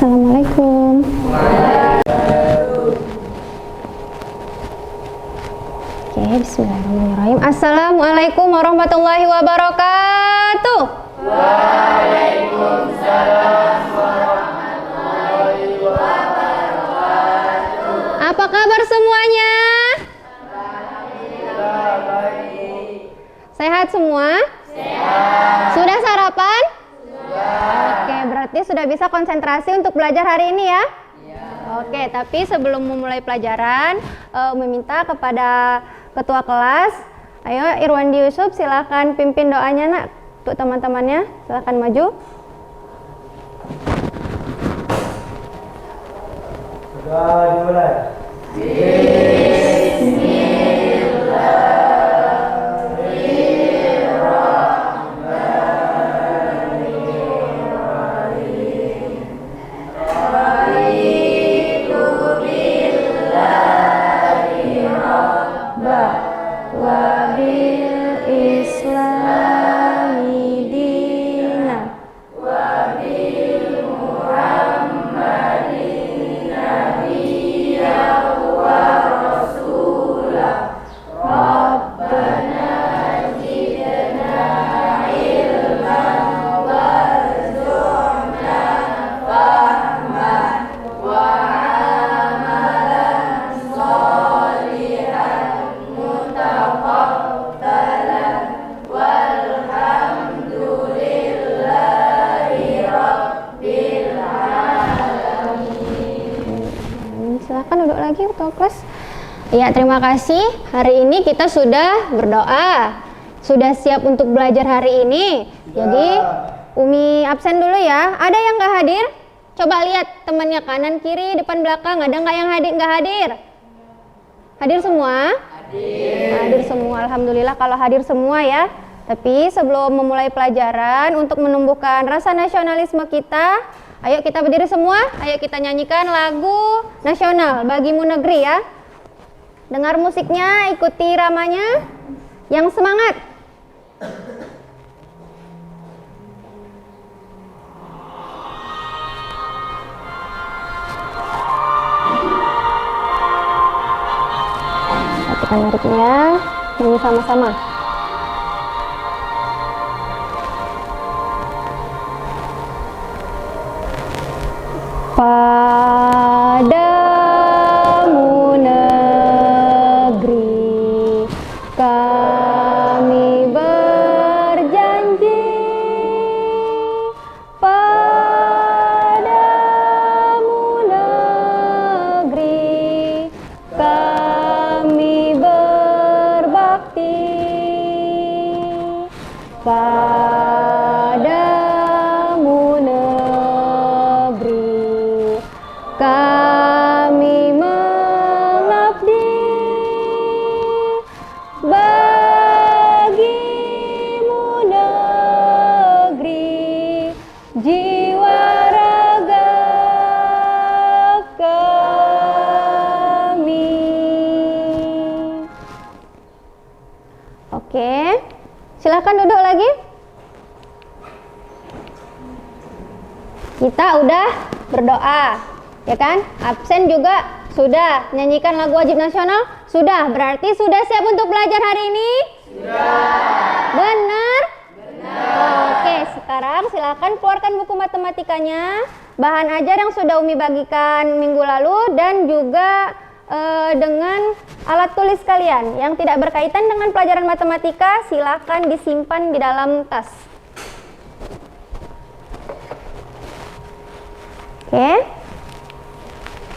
Assalamualaikum. Oke, bismillahirrahmanirrahim. Assalamualaikum warahmatullahi wabarakatuh. Waalaikumsalam warahmatullahi wabarakatuh. Apa kabar semuanya? Alhamdulillah baik. Sehat semua? Sehat. Sudah sarapan? Oke, berarti sudah bisa konsentrasi untuk belajar hari ini ya? Iya. Oke, tapi sebelum memulai pelajaran, meminta kepada ketua kelas, ayo Irwandi Yusuf silakan pimpin doanya nak untuk teman-temannya, silakan maju. Sudah dimulai. Ya, terima kasih. Hari ini kita sudah berdoa. Sudah siap untuk belajar hari ini. Jadi, Umi absen dulu ya. Ada yang nggak hadir? Coba lihat temannya kanan, kiri, depan, belakang. Ada nggak yang hadir? Nggak hadir? Hadir semua? Hadir. Hadir semua. Alhamdulillah kalau hadir semua ya. Tapi sebelum memulai pelajaran, untuk menumbuhkan rasa nasionalisme kita, ayo kita berdiri semua. Ayo kita nyanyikan lagu nasional Bagimu Negeri ya. Dengar musiknya, ikuti iramanya. Yang semangat. Perhatikan liriknya, nyanyi sama-sama. Padamu negeri kami berjanji, padamu negeri kami berbakti, padamu negeri kami mengabdi, bagimu negeri jiwa raga kami. Oke, silakan duduk lagi. Kita udah berdoa, ya kan? Absen juga sudah. Nyanyikan lagu wajib nasional sudah. Berarti sudah siap untuk belajar hari ini? Sudah. Benar? Benar. Oke, sekarang silakan keluarkan buku matematikanya, bahan ajar yang sudah Umi bagikan minggu lalu, dan juga dengan alat tulis kalian yang tidak berkaitan dengan pelajaran matematika, silakan disimpan di dalam tas. Oke,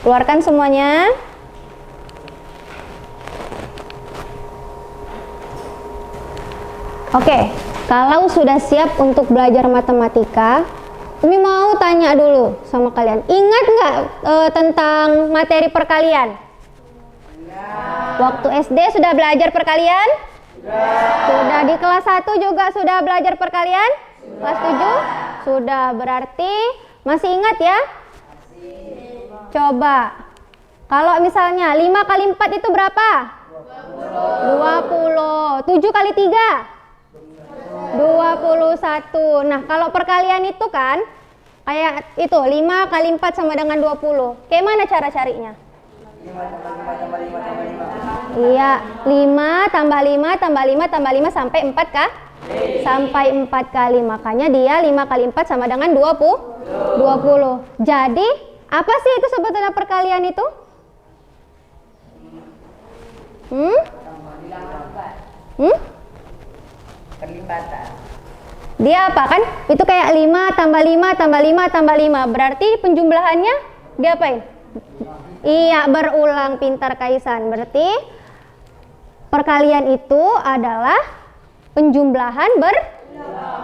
keluarkan semuanya. Oke, kalau sudah siap untuk belajar matematika, Umi mau tanya dulu sama kalian. Ingat nggak tentang materi perkalian? Waktu SD sudah belajar perkalian? Sudah di kelas 1 juga sudah belajar perkalian? Kelas 7? Sudah, berarti masih ingat ya? Coba, kalau misalnya 5 kali 4 itu berapa? 20. 7 kali 3? 21. Nah, kalau perkalian itu kan Kayak itu 5 kali 4 sama dengan 20. Kayak mana cara carinya? 5 tambah 5 tambah 5 tambah 5. Iya, 5 tambah 5 tambah 5 tambah 5 sampai 4 kah? Sampai 4 kali. Makanya dia 5 kali 4 sama dengan 20. Jadi, apa sih itu sebetulnya perkalian itu? Perlipatan. Dia apa kan? Itu kayak 5 tambah 5 tambah 5 tambah 5. Berarti penjumlahannya diapain? Iya, berulang. Pintar Kaisan. Berarti perkalian itu adalah penjumlahan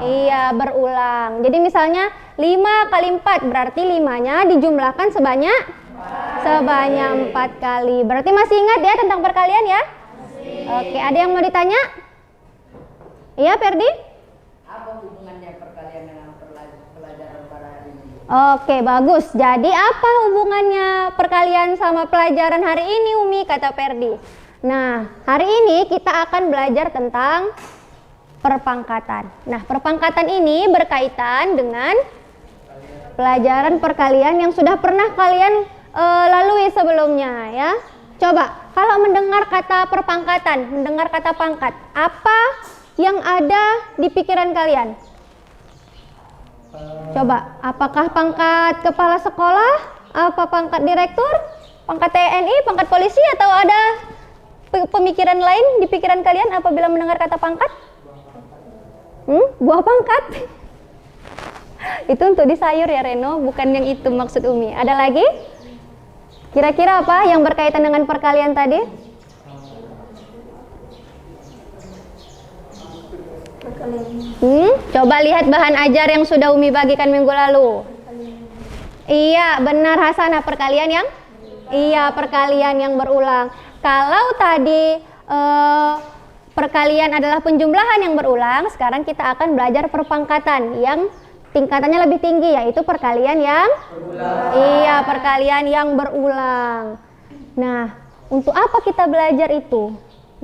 Iya, berulang. Jadi misalnya 5 kali 4 berarti 5-nya dijumlahkan sebanyak 4 kali. Berarti masih ingat ya tentang perkalian ya? Oke, ada yang mau ditanya? Iya, Ferdi? Apa hubungannya perkalian dengan pelajaran pada hari ini? Oke, bagus. Jadi apa hubungannya perkalian sama pelajaran hari ini, Umi? Kata Ferdi. Nah, hari ini kita akan belajar tentang perpangkatan. Nah, perpangkatan ini berkaitan dengan pelajaran perkalian yang sudah pernah kalian lalui sebelumnya ya. Coba, kalau mendengar kata perpangkatan, mendengar kata pangkat, apa yang ada di pikiran kalian? Coba, apakah pangkat kepala sekolah? Apa pangkat direktur? Pangkat TNI? Pangkat polisi? Atau ada pemikiran lain di pikiran kalian apabila mendengar kata pangkat? Buah pangkat? Itu untuk di sayur ya Reno, bukan yang itu maksud Umi. Ada lagi? Kira-kira apa yang berkaitan dengan perkalian tadi? Coba lihat bahan ajar yang sudah Umi bagikan minggu lalu. Iya, benar Hasanah, perkalian yang? Iya, perkalian yang berulang. Kalau tadi perkalian adalah penjumlahan yang berulang, sekarang kita akan belajar perpangkatan yang tingkatannya lebih tinggi, yaitu perkalian yang berulang. Iya, perkalian yang berulang. Nah, untuk apa kita belajar itu?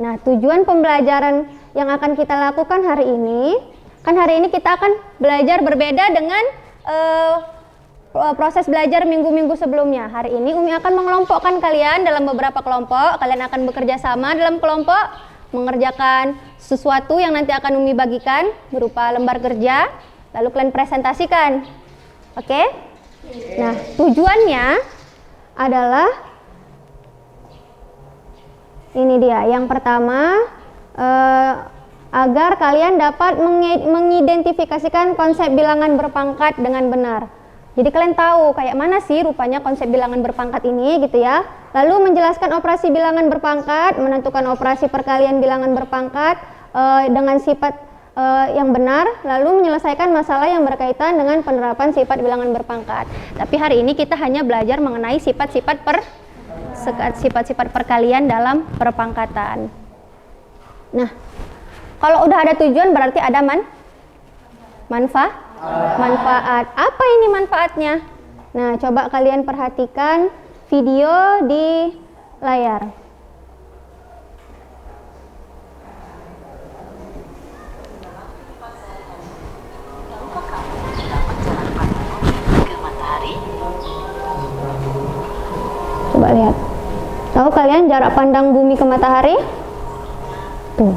Nah, tujuan pembelajaran yang akan kita lakukan hari ini, kan hari ini kita akan belajar berbeda dengan proses belajar minggu-minggu sebelumnya. Hari ini Umi akan mengelompokkan kalian dalam beberapa kelompok. Kalian akan bekerja sama dalam kelompok, mengerjakan sesuatu yang nanti akan Umi bagikan berupa lembar kerja, lalu kalian presentasikan. Oke? Nah, tujuannya adalah ini dia. Yang pertama, agar kalian dapat mengidentifikasikan konsep bilangan berpangkat dengan benar. Jadi kalian tahu kayak mana sih rupanya konsep bilangan berpangkat ini gitu ya. Lalu menjelaskan operasi bilangan berpangkat, menentukan operasi perkalian bilangan berpangkat dengan sifat yang benar, lalu menyelesaikan masalah yang berkaitan dengan penerapan sifat bilangan berpangkat. Tapi hari ini kita hanya belajar mengenai sifat-sifat perkalian dalam perpangkatan. Nah, kalau udah ada tujuan berarti ada manfaat. Apa ini manfaatnya? Nah, coba kalian perhatikan video di layar. Coba lihat. Tahu kalian jarak pandang bumi ke matahari? Tuh.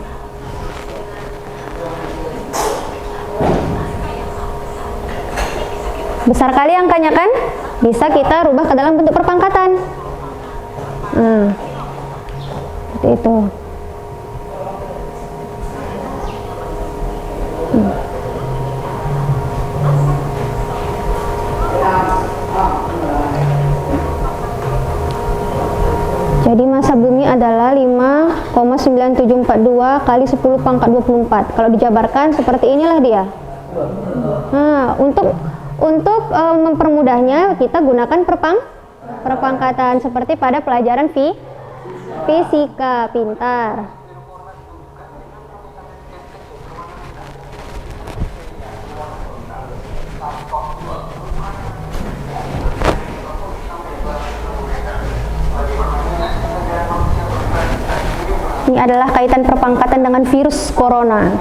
Besar kali angkanya kan? Bisa kita rubah ke dalam bentuk perpangkatan. Seperti itu. Jadi massa bumi adalah 5,9742 kali 10 pangkat 24. Kalau dijabarkan seperti inilah dia. Nah, untuk mempermudahnya kita gunakan perpangkatan seperti pada pelajaran fisika. Pintar. Ini adalah kaitan perpangkatan dengan virus corona.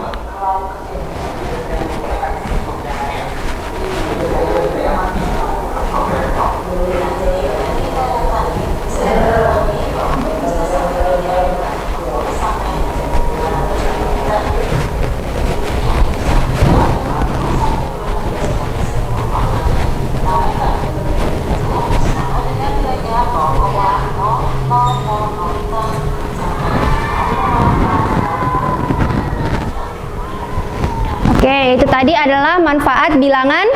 tadi adalah manfaat bilangan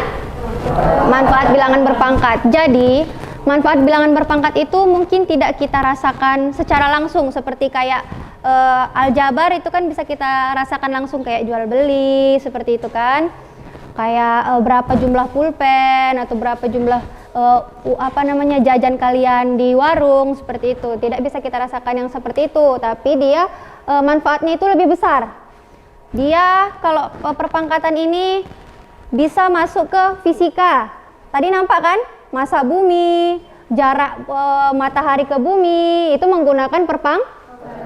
berpangkat. Jadi, manfaat bilangan berpangkat itu mungkin tidak kita rasakan secara langsung seperti kayak aljabar itu kan bisa kita rasakan langsung kayak jual beli seperti itu kan. Kayak berapa jumlah pulpen atau berapa jumlah jajan kalian di warung seperti itu. Tidak bisa kita rasakan yang seperti itu, tapi dia manfaatnya itu lebih besar. Dia kalau perpangkatan ini bisa masuk ke fisika. Tadi nampak kan? Massa bumi, jarak matahari ke bumi itu menggunakan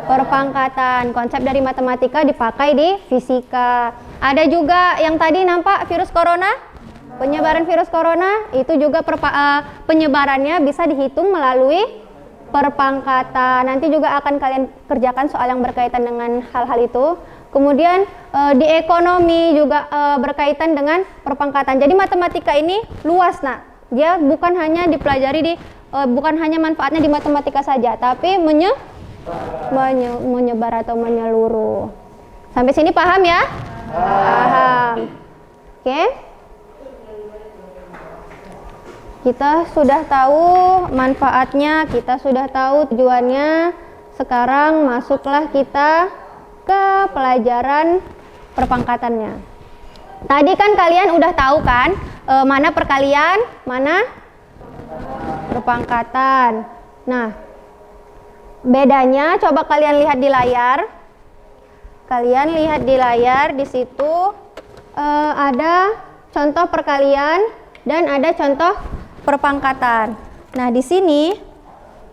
perpangkatan. Konsep dari matematika dipakai di fisika. Ada juga yang tadi nampak virus corona, penyebaran virus corona itu juga penyebarannya bisa dihitung melalui perpangkatan. Nanti juga akan kalian kerjakan soal yang berkaitan dengan hal-hal itu. Kemudian di ekonomi juga berkaitan dengan perpangkatan. Jadi matematika ini luas, nak. Dia bukan hanya dipelajari bukan hanya manfaatnya di matematika saja, tapi menyebar atau menyeluruh. Sampai sini paham ya? Paham. Oke. Kita sudah tahu manfaatnya, kita sudah tahu tujuannya. Sekarang masuklah kita ke pelajaran perpangkatannya. Tadi kan kalian udah tahu kan mana perkalian, mana perpangkatan. Nah, bedanya coba kalian lihat di layar. Kalian lihat di layar, di situ ada contoh perkalian dan ada contoh perpangkatan. Nah, di sini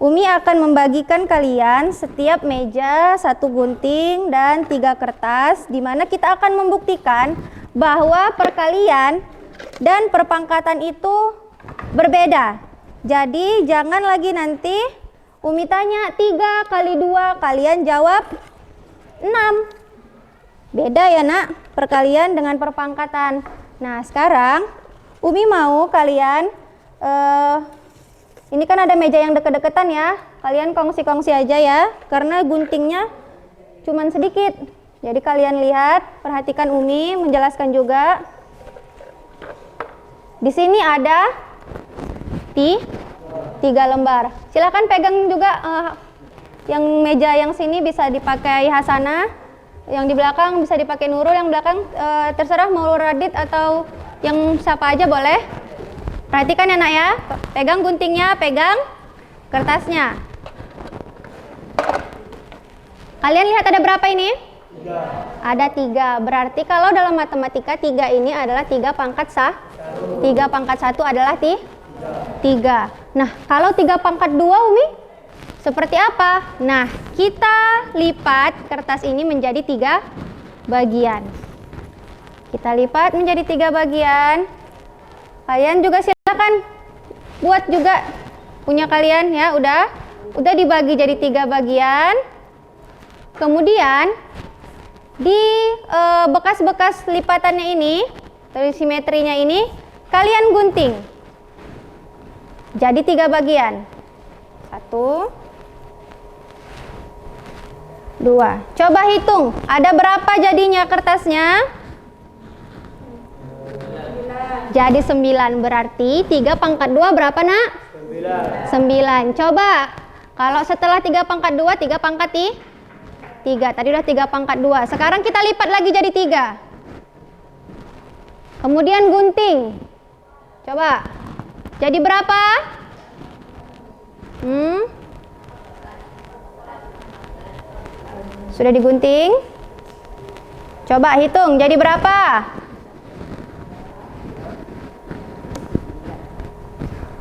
Umi akan membagikan kalian setiap meja 1 gunting dan 3 kertas, di mana kita akan membuktikan bahwa perkalian dan perpangkatan itu berbeda. Jadi jangan lagi nanti Umi tanya 3 kali 2, kalian jawab 6. Beda ya nak, perkalian dengan perpangkatan. Nah sekarang Umi mau kalian ini kan ada meja yang deket-deketan ya, kalian kongsi-kongsi aja ya, karena guntingnya cuman sedikit. Jadi kalian lihat, perhatikan Umi menjelaskan juga. Di sini ada 3 lembar. Silakan pegang juga yang meja yang sini bisa dipakai Hasanah, yang di belakang bisa dipakai Nurul, yang belakang terserah mau Radit atau yang siapa aja boleh. Perhatikan ya nak ya, pegang guntingnya, pegang kertasnya. Kalian lihat ada berapa ini? 3. Ada 3, berarti kalau dalam matematika 3 ini adalah 3 pangkat 1 adalah 3. Nah kalau 3 pangkat 2 Umi, seperti apa? Nah kita lipat kertas ini menjadi 3 bagian. Kita lipat menjadi 3 bagian. Kalian juga silakan buat juga punya kalian ya, udah dibagi jadi 3 bagian. Kemudian di bekas-bekas lipatannya ini, dari simetrinya ini, kalian gunting jadi 3 bagian. 1, 2. Coba hitung, ada berapa jadinya kertasnya? Jadi 9, berarti 3 pangkat 2 berapa nak? 9. Coba kalau setelah 3 pangkat 2, 3 pangkat 3. Tadi udah 3 pangkat 2. Sekarang kita lipat lagi jadi 3. Kemudian gunting. Coba. Jadi berapa? Sudah digunting? Coba hitung jadi berapa?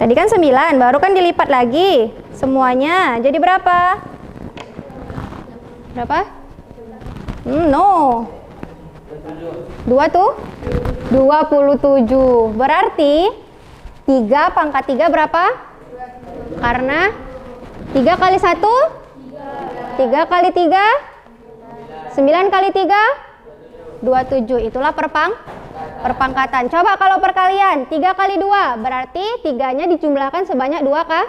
Tadi kan 9, baru kan dilipat lagi semuanya. Jadi berapa? Berapa? No. 2 tuh? 27. Berarti 3 pangkat 3 berapa? Karena 3 kali 1? 3 kali 3? 9 kali 3? 27. Itulah perpangkatan. Coba kalau perkalian 3 kali 2 berarti 3-nya dijumlahkan sebanyak 2 kah?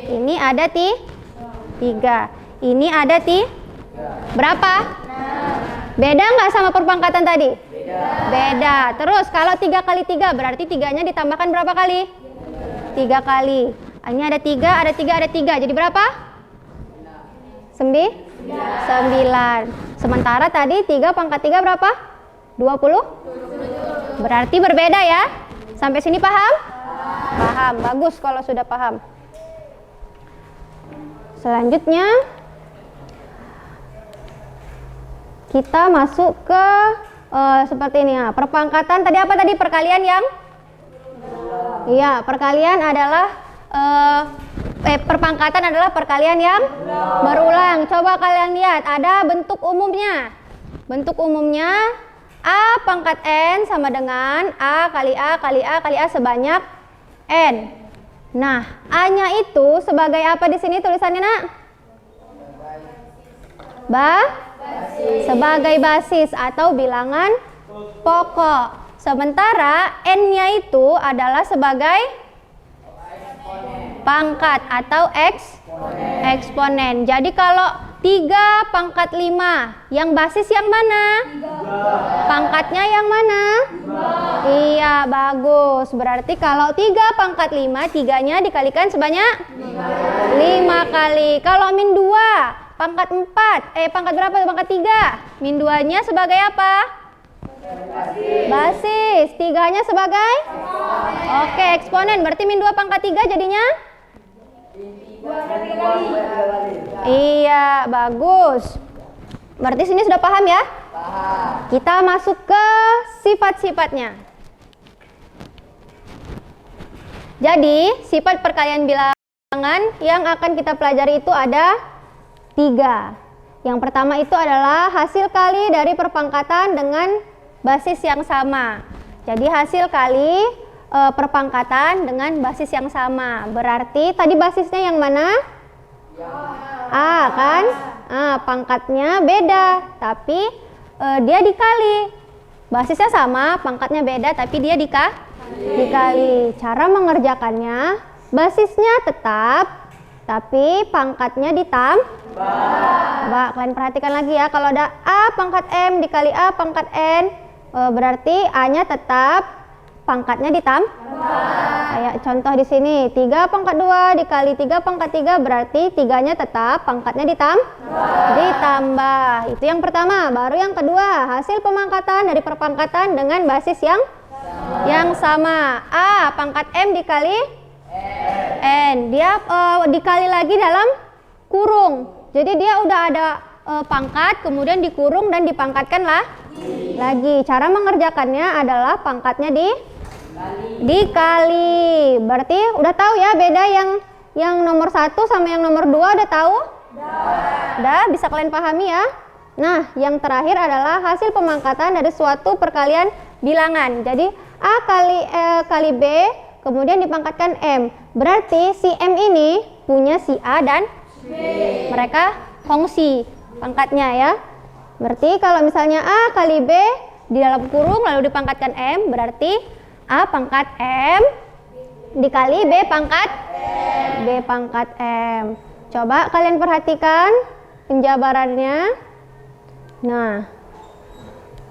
Ini ada 3. Ini ada berapa? Beda nggak sama perpangkatan tadi? Beda. Terus kalau 3 kali 3 berarti 3-nya ditambahkan berapa kali? 3 kali. Ini ada 3, ada 3, ada 3. Jadi berapa? 9. Sementara tadi 3 pangkat 3 berapa? 20? Berarti berbeda ya. Sampai sini paham? Paham. Bagus kalau sudah paham. Selanjutnya kita masuk ke seperti ini ya. Perpangkatan tadi apa tadi? Perkalian yang? Iya, perkalian adalah perpangkatan adalah perkalian yang berulang. Coba kalian lihat, ada bentuk umumnya. Bentuk umumnya A pangkat N sama dengan A kali A kali A kali A sebanyak N. Nah, A-nya itu sebagai apa di sini tulisannya, Nak? Sebagai basis atau bilangan pokok. Sementara N-nya itu adalah sebagai pangkat atau eksponen. Jadi kalau 3 pangkat 5, yang basis yang mana? Pangkatnya yang mana? Iya, bagus. Berarti kalau 3 pangkat 5, 3-nya dikalikan sebanyak 5 kali. Kalau min 2 pangkat 4, pangkat berapa? Pangkat 3. Min 2-nya sebagai apa? Basis. 3-nya sebagai? Oke, eksponen. Berarti min 2 pangkat 3 jadinya? Iya, bagus. Berarti sini sudah paham ya? Paham. Kita masuk ke sifat-sifatnya. Jadi, sifat perkalian bilangan yang akan kita pelajari itu ada 3. Yang pertama itu adalah hasil kali dari perpangkatan dengan basis yang sama. Jadi hasil kali perpangkatan dengan basis yang sama. Berarti tadi basisnya yang mana? A kan? Pangkatnya beda, tapi dia dikali. Basisnya sama, pangkatnya beda, tapi dia dikali. Cara mengerjakannya, basisnya tetap, tapi pangkatnya ditambah. Kalian perhatikan lagi ya, kalau ada A pangkat M dikali A pangkat N, berarti A-nya tetap, pangkatnya ditambah. Kayak contoh di sini, 3 pangkat 2 dikali 3 pangkat 3 berarti 3-nya tetap, pangkatnya ditambah. Itu yang pertama. Baru yang kedua, hasil pemangkatan dari perpangkatan dengan basis yang sama. A pangkat M dikali N, dia dikali lagi dalam kurung. Jadi dia udah ada pangkat, kemudian dikurung dan dipangkatkan lagi. Cara mengerjakannya adalah pangkatnya dikali. Berarti udah tahu ya beda yang nomor 1 sama yang nomor 2 udah tahu? Udah bisa kalian pahami ya? Nah, yang terakhir adalah hasil pemangkatan dari suatu perkalian bilangan. Jadi A kali B kemudian dipangkatkan M. Berarti si M ini punya si A dan mereka kongsi pangkatnya ya. Berarti kalau misalnya A kali B di dalam kurung lalu dipangkatkan M, berarti A pangkat M dikali B pangkat M. Coba kalian perhatikan penjabarannya. Nah,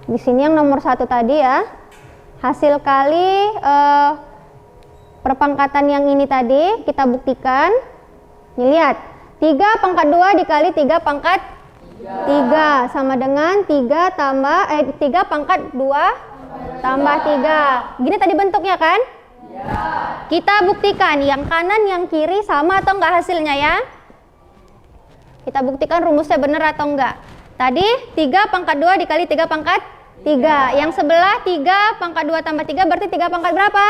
di sini yang nomor 1 tadi ya, hasil kali perpangkatan yang ini tadi kita buktikan. Nih lihat, 3 pangkat 2 dikali 3 pangkat 3 sama dengan 3 pangkat 2 tambah 3. Gini tadi bentuknya kan? Kita buktikan yang kanan yang kiri sama atau enggak hasilnya ya. Kita buktikan rumusnya benar atau enggak. Tadi 3 pangkat 2 dikali 3 pangkat 3. Yang sebelah 3 pangkat 2 tambah 3 berarti 3 pangkat berapa?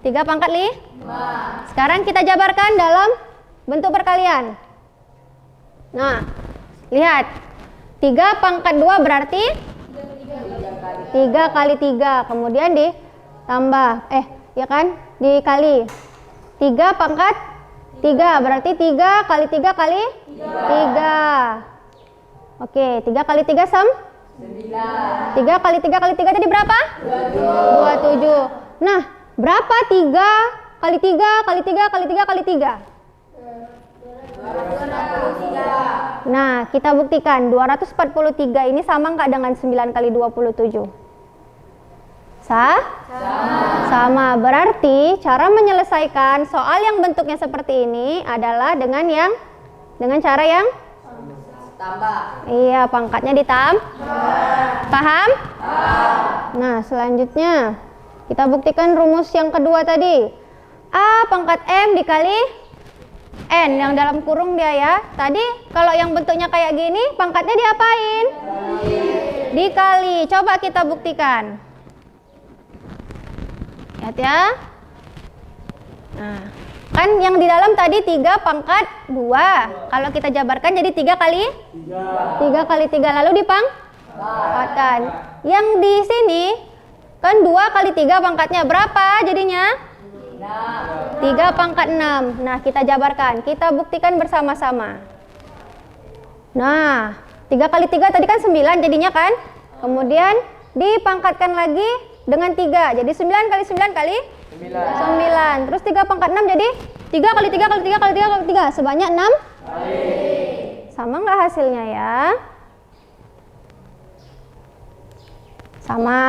3 pangkat 5. Sekarang kita jabarkan dalam bentuk perkalian. Nah, lihat. 3 pangkat 2 berarti 3 kali 3. Kemudian ditambah. Ya kan? Dikali. 3 pangkat 3 berarti 3 kali 3 kali 3. Oke, 3 kali 3 9. 3 kali 3 kali 3 tadi berapa? 27. Nah, berapa 3 kali 3 kali 3 kali 3 kali 3? 263. Nah, kita buktikan 243 ini sama nggak dengan 9 kali 27? Sama. Berarti cara menyelesaikan soal yang bentuknya seperti ini adalah dengan cara yang Tambah. iya, pangkatnya Paham? Nah, selanjutnya kita buktikan rumus yang kedua tadi. A pangkat M dikali N yang dalam kurung dia ya. Tadi kalau yang bentuknya kayak gini, pangkatnya diapain? Dikali. Coba kita buktikan. Lihat ya. Nah, kan yang di dalam tadi 3 pangkat 2. Kalau kita jabarkan jadi 3 kali 3 lalu dipangkatkan. Yang di sini kan 2 kali 3 pangkatnya berapa jadinya? 3 pangkat 6. Nah, kita jabarkan, kita buktikan bersama-sama. Nah, 3 kali 3 tadi kan 9 jadinya kan? Kemudian dipangkatkan lagi dengan 3. Jadi 9 kali 9 kali 9. Terus 3 pangkat 6 jadi 3 kali 3 kali 3 kali 3 kali 3. Sebanyak 6 kali. Sama nggak hasilnya ya? Sama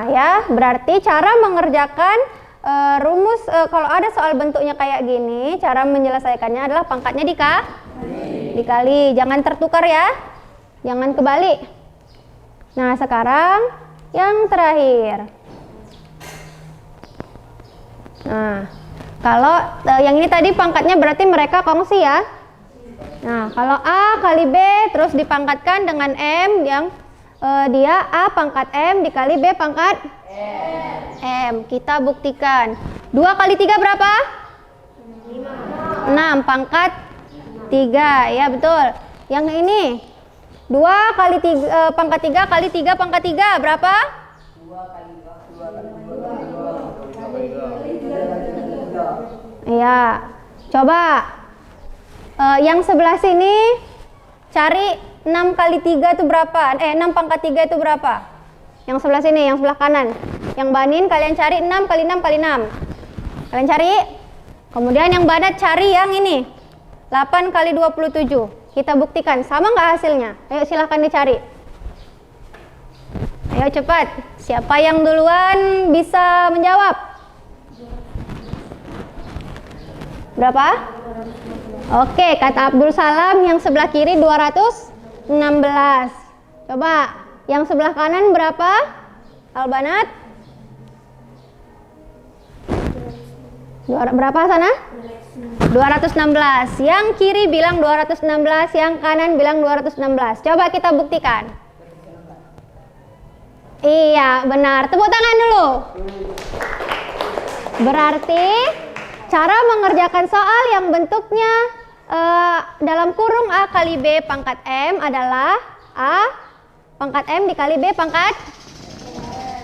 ya. Berarti cara mengerjakan rumus kalau ada soal bentuknya kayak gini, cara menyelesaikannya adalah pangkatnya dikali. Jangan tertukar ya. Jangan kebalik. Nah, sekarang yang terakhir. Nah, kalau yang ini tadi pangkatnya berarti mereka kongsi ya. Nah, kalau A kali B terus dipangkatkan dengan M yang dia A pangkat M dikali B pangkat M. Kita buktikan 2 kali 3 berapa? 6 pangkat 3. Ya betul. Yang ini 2 kali 3 pangkat 3 kali 3 pangkat 3 berapa? 2 kali 2. Iya. Coba yang sebelah sini cari 6 kali 3 itu berapa? 6 pangkat 3 itu berapa? Yang sebelah sini, yang sebelah kanan. Yang Banin kalian cari 6 kali 6 kali 6. Kalian cari. Kemudian yang Banat cari yang ini. 8 kali 27. Kita buktikan. Sama nggak hasilnya? Ayo silahkan dicari. Ayo cepat. Siapa yang duluan bisa menjawab? Berapa? Oke, kata Abdul Salam yang sebelah kiri 216. Coba. Yang sebelah kanan berapa? Albanat? Berapa sana? 216. Yang kiri bilang 216, yang kanan bilang 216. Coba kita buktikan. Iya, benar. Tepuk tangan dulu. Berarti cara mengerjakan soal yang bentuknya dalam kurung A kali B pangkat M adalah A pangkat M dikali B pangkat.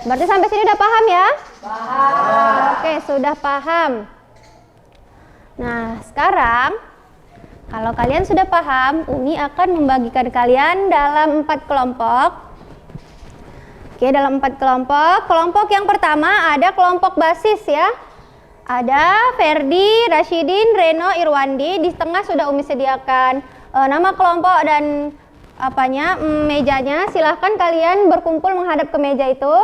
Berarti sampai sini udah paham ya? Paham. Oke, sudah paham. Nah, sekarang kalau kalian sudah paham, Umi akan membagikan kalian dalam 4 kelompok. Oke, dalam 4 kelompok. Kelompok yang pertama ada kelompok basis ya. Ada Ferdi, Rashidin, Reno, Irwandi. Di tengah sudah Umi sediakan nama kelompok dan mejanya. Silahkan kalian berkumpul menghadap ke meja itu.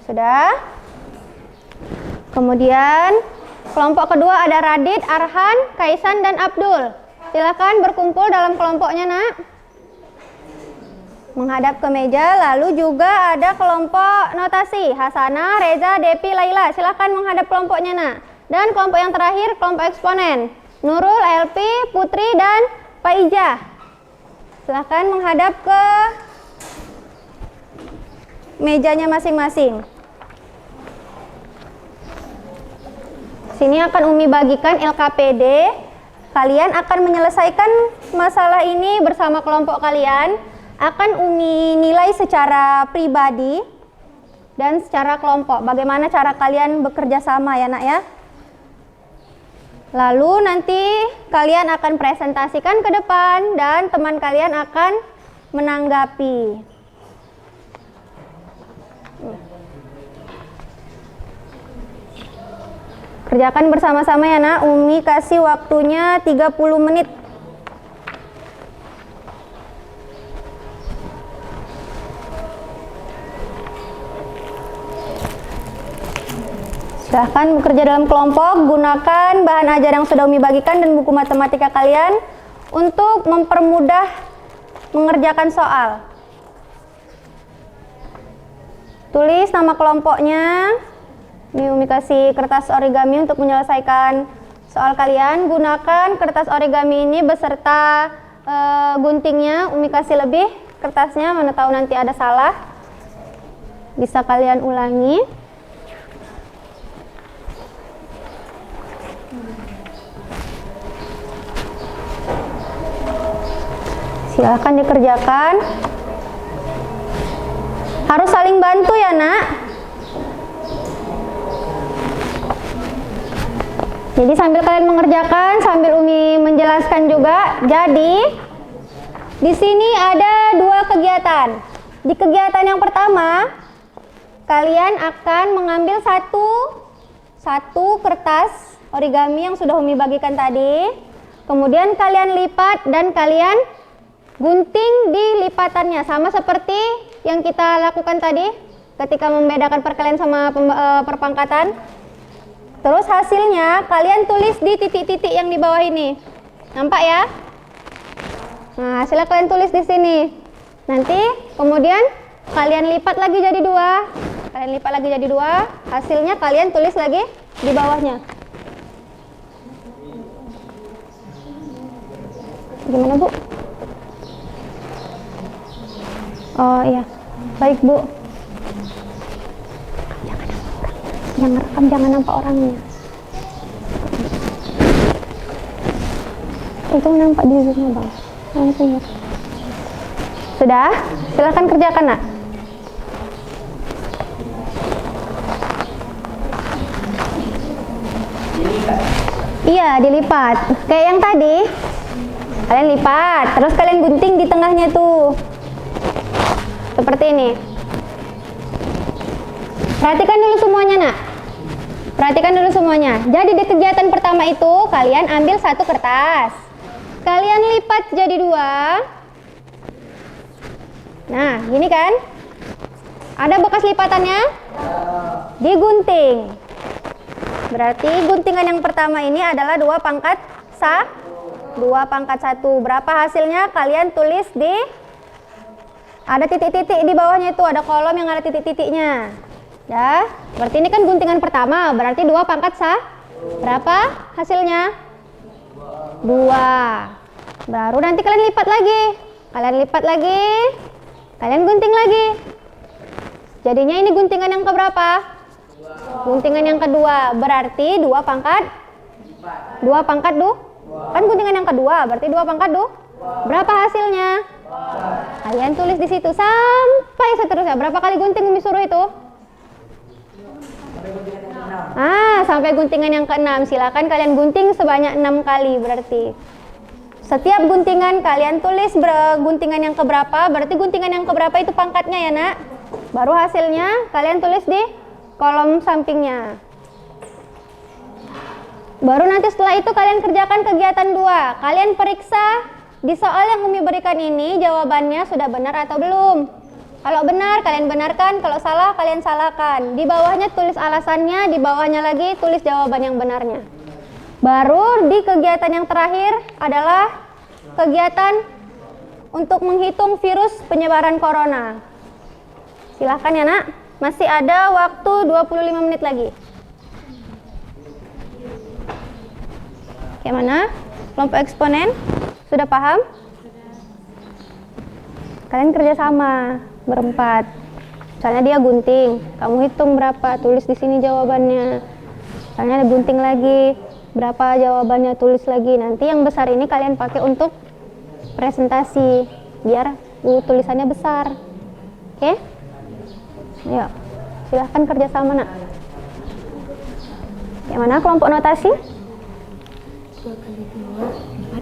Sudah. Kemudian kelompok kedua ada Radit, Arhan, Kaisan, dan Abdul. Silahkan berkumpul dalam kelompoknya nak. Menghadap ke meja. Lalu juga ada kelompok notasi Hasanah, Reza, Depi, Laila. Silahkan menghadap kelompoknya nak. Dan kelompok yang terakhir kelompok eksponen Nurul, Elpi, Putri, dan Pak Ijah. Silahkan menghadap ke mejanya masing-masing. Sini akan Umi bagikan LKPD. Kalian akan menyelesaikan masalah ini bersama kelompok kalian. Akan Umi nilai secara pribadi dan secara kelompok. Bagaimana cara kalian bekerja sama ya nak ya. Lalu nanti kalian akan presentasikan ke depan dan teman kalian akan menanggapi. Kerjakan bersama-sama ya nak. Umi kasih waktunya 30 menit. Silahkan bekerja dalam kelompok, gunakan bahan ajar yang sudah Umi bagikan dan buku matematika kalian untuk mempermudah mengerjakan soal. Tulis nama kelompoknya. Umi kasih kertas origami untuk menyelesaikan soal kalian. Gunakan kertas origami ini beserta guntingnya. Umi kasih lebih kertasnya, mana tahu nanti ada salah. Bisa kalian ulangi. Silahkan dikerjakan. Harus saling bantu ya nak. Jadi sambil kalian mengerjakan, sambil Umi menjelaskan juga. Jadi di sini ada 2 kegiatan. Di kegiatan yang pertama, kalian akan mengambil satu kertas origami yang sudah Umi bagikan tadi. Kemudian kalian lipat dan kalian gunting di lipatannya, sama seperti yang kita lakukan tadi ketika membedakan perkalian sama perpangkatan. Terus hasilnya kalian tulis di titik-titik yang di bawah ini. Nampak ya? Nah, hasilnya kalian tulis di sini. Nanti kemudian kalian lipat lagi jadi 2. Kalian lipat lagi jadi 2. Hasilnya kalian tulis lagi di bawahnya. Gimana, Bu? Oh iya, baik Bu. Yang rekam jangan nampak orangnya. Itu nampak di zoom Bang. Sudah? Silahkan kerjakan nak. Iya, dilipat. Kayak yang tadi. Kalian lipat, terus kalian gunting di tengahnya tuh. Seperti ini. Perhatikan dulu semuanya nak. Perhatikan dulu semuanya. Jadi di kegiatan pertama itu kalian ambil satu kertas. Kalian lipat jadi 2. Nah, gini kan? Ada bekas lipatannya? Digunting. Berarti guntingan yang pertama ini adalah 2 pangkat 1. Berapa hasilnya? Kalian tulis di ada titik-titik di bawahnya itu, ada kolom yang ada titik-titiknya. Ya, berarti ini kan guntingan pertama, berarti 2 pangkat berapa hasilnya? 2. Baru nanti kalian lipat lagi. Kalian gunting lagi. Jadinya ini guntingan yang keberapa? Guntingan yang kedua, berarti 2 pangkat 2. Kan guntingan yang kedua, berarti 2 pangkat 2. Berapa hasilnya? Kalian tulis di situ sampai seterusnya. Berapa kali gunting Umi suruh itu? Sampai guntingan yang ke-6. Silakan kalian gunting sebanyak 6 kali berarti. Setiap guntingan kalian tulis guntingan yang keberapa, berarti guntingan yang keberapa itu pangkatnya ya nak. Baru hasilnya kalian tulis di kolom sampingnya. Baru nanti setelah itu kalian kerjakan kegiatan 2. Kalian periksa di soal yang Umi berikan ini jawabannya sudah benar atau belum. Kalau benar kalian benarkan, kalau salah kalian salahkan. Di bawahnya tulis alasannya, di bawahnya lagi tulis jawaban yang benarnya. Baru di kegiatan yang terakhir adalah kegiatan untuk menghitung virus penyebaran corona. Silahkan ya nak, masih ada waktu 25 menit lagi. Gimana? Kelompok eksponen sudah paham? Kalian kerjasama berempat. Misalnya dia gunting, kamu hitung berapa, tulis di sini jawabannya. Misalnya ada gunting lagi, berapa jawabannya, tulis lagi. Nanti yang besar ini kalian pakai untuk presentasi, biar tulisannya besar. Oke? Ayo, silahkan kerjasama nak. Yang mana kelompok notasi? 2 kali 2,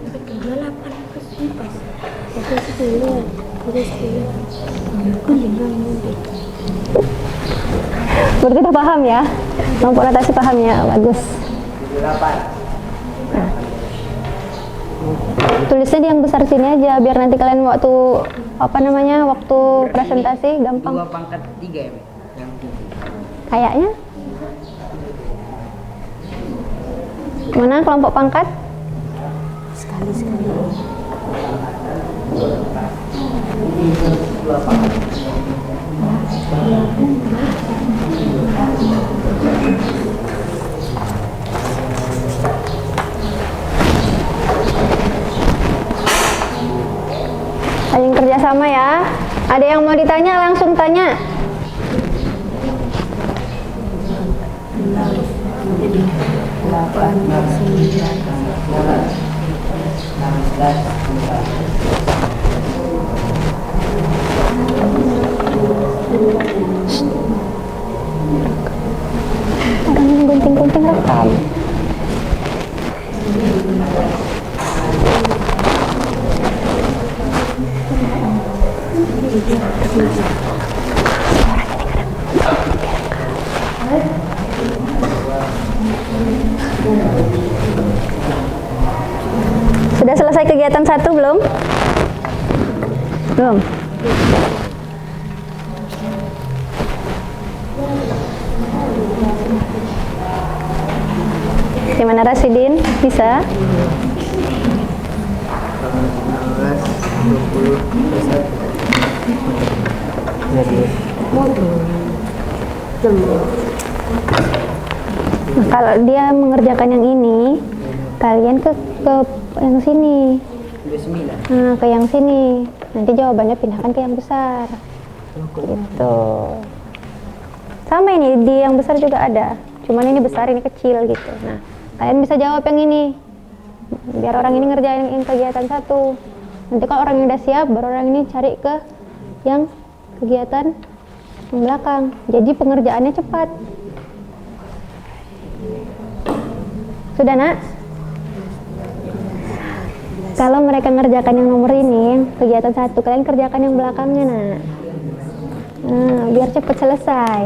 4 kali 2, 8 kali 10. Berarti udah paham ya? Kelompok notasi paham ya? Bagus. Nah, tulisnya di yang besar sini aja, biar nanti kalian waktu waktu presentasi gampang. 2 pangkat 3 ya, yang Kayaknya Mana kelompok pangkat? Sekali-sekali. Saling kerjasama ya. Ada yang mau ditanya langsung tanya. Orang yang gunting-gunting rekam. Sudah selesai kegiatan 1 belum? Belum. Gimana Rasidin? Bisa? 20, Nah, kalau dia mengerjakan yang ini, kalian ke yang sini. 29. Nah, ke yang sini. Nanti jawabannya pindahkan ke yang besar. Gitu. Sama ini di yang besar juga ada. Cuman ini besar, ini kecil gitu. Nah, kalian bisa jawab yang ini. Biar orang ini ngerjain yang kegiatan 1. Nanti kalau orang ini udah siap, baru orang ini cari ke yang kegiatan yang belakang. Jadi pengerjaannya cepat. Sudah nak? Kalau mereka ngerjakan yang nomor ini, yang kegiatan 1, kalian kerjakan yang belakangnya nak. Nah, biar cepat selesai.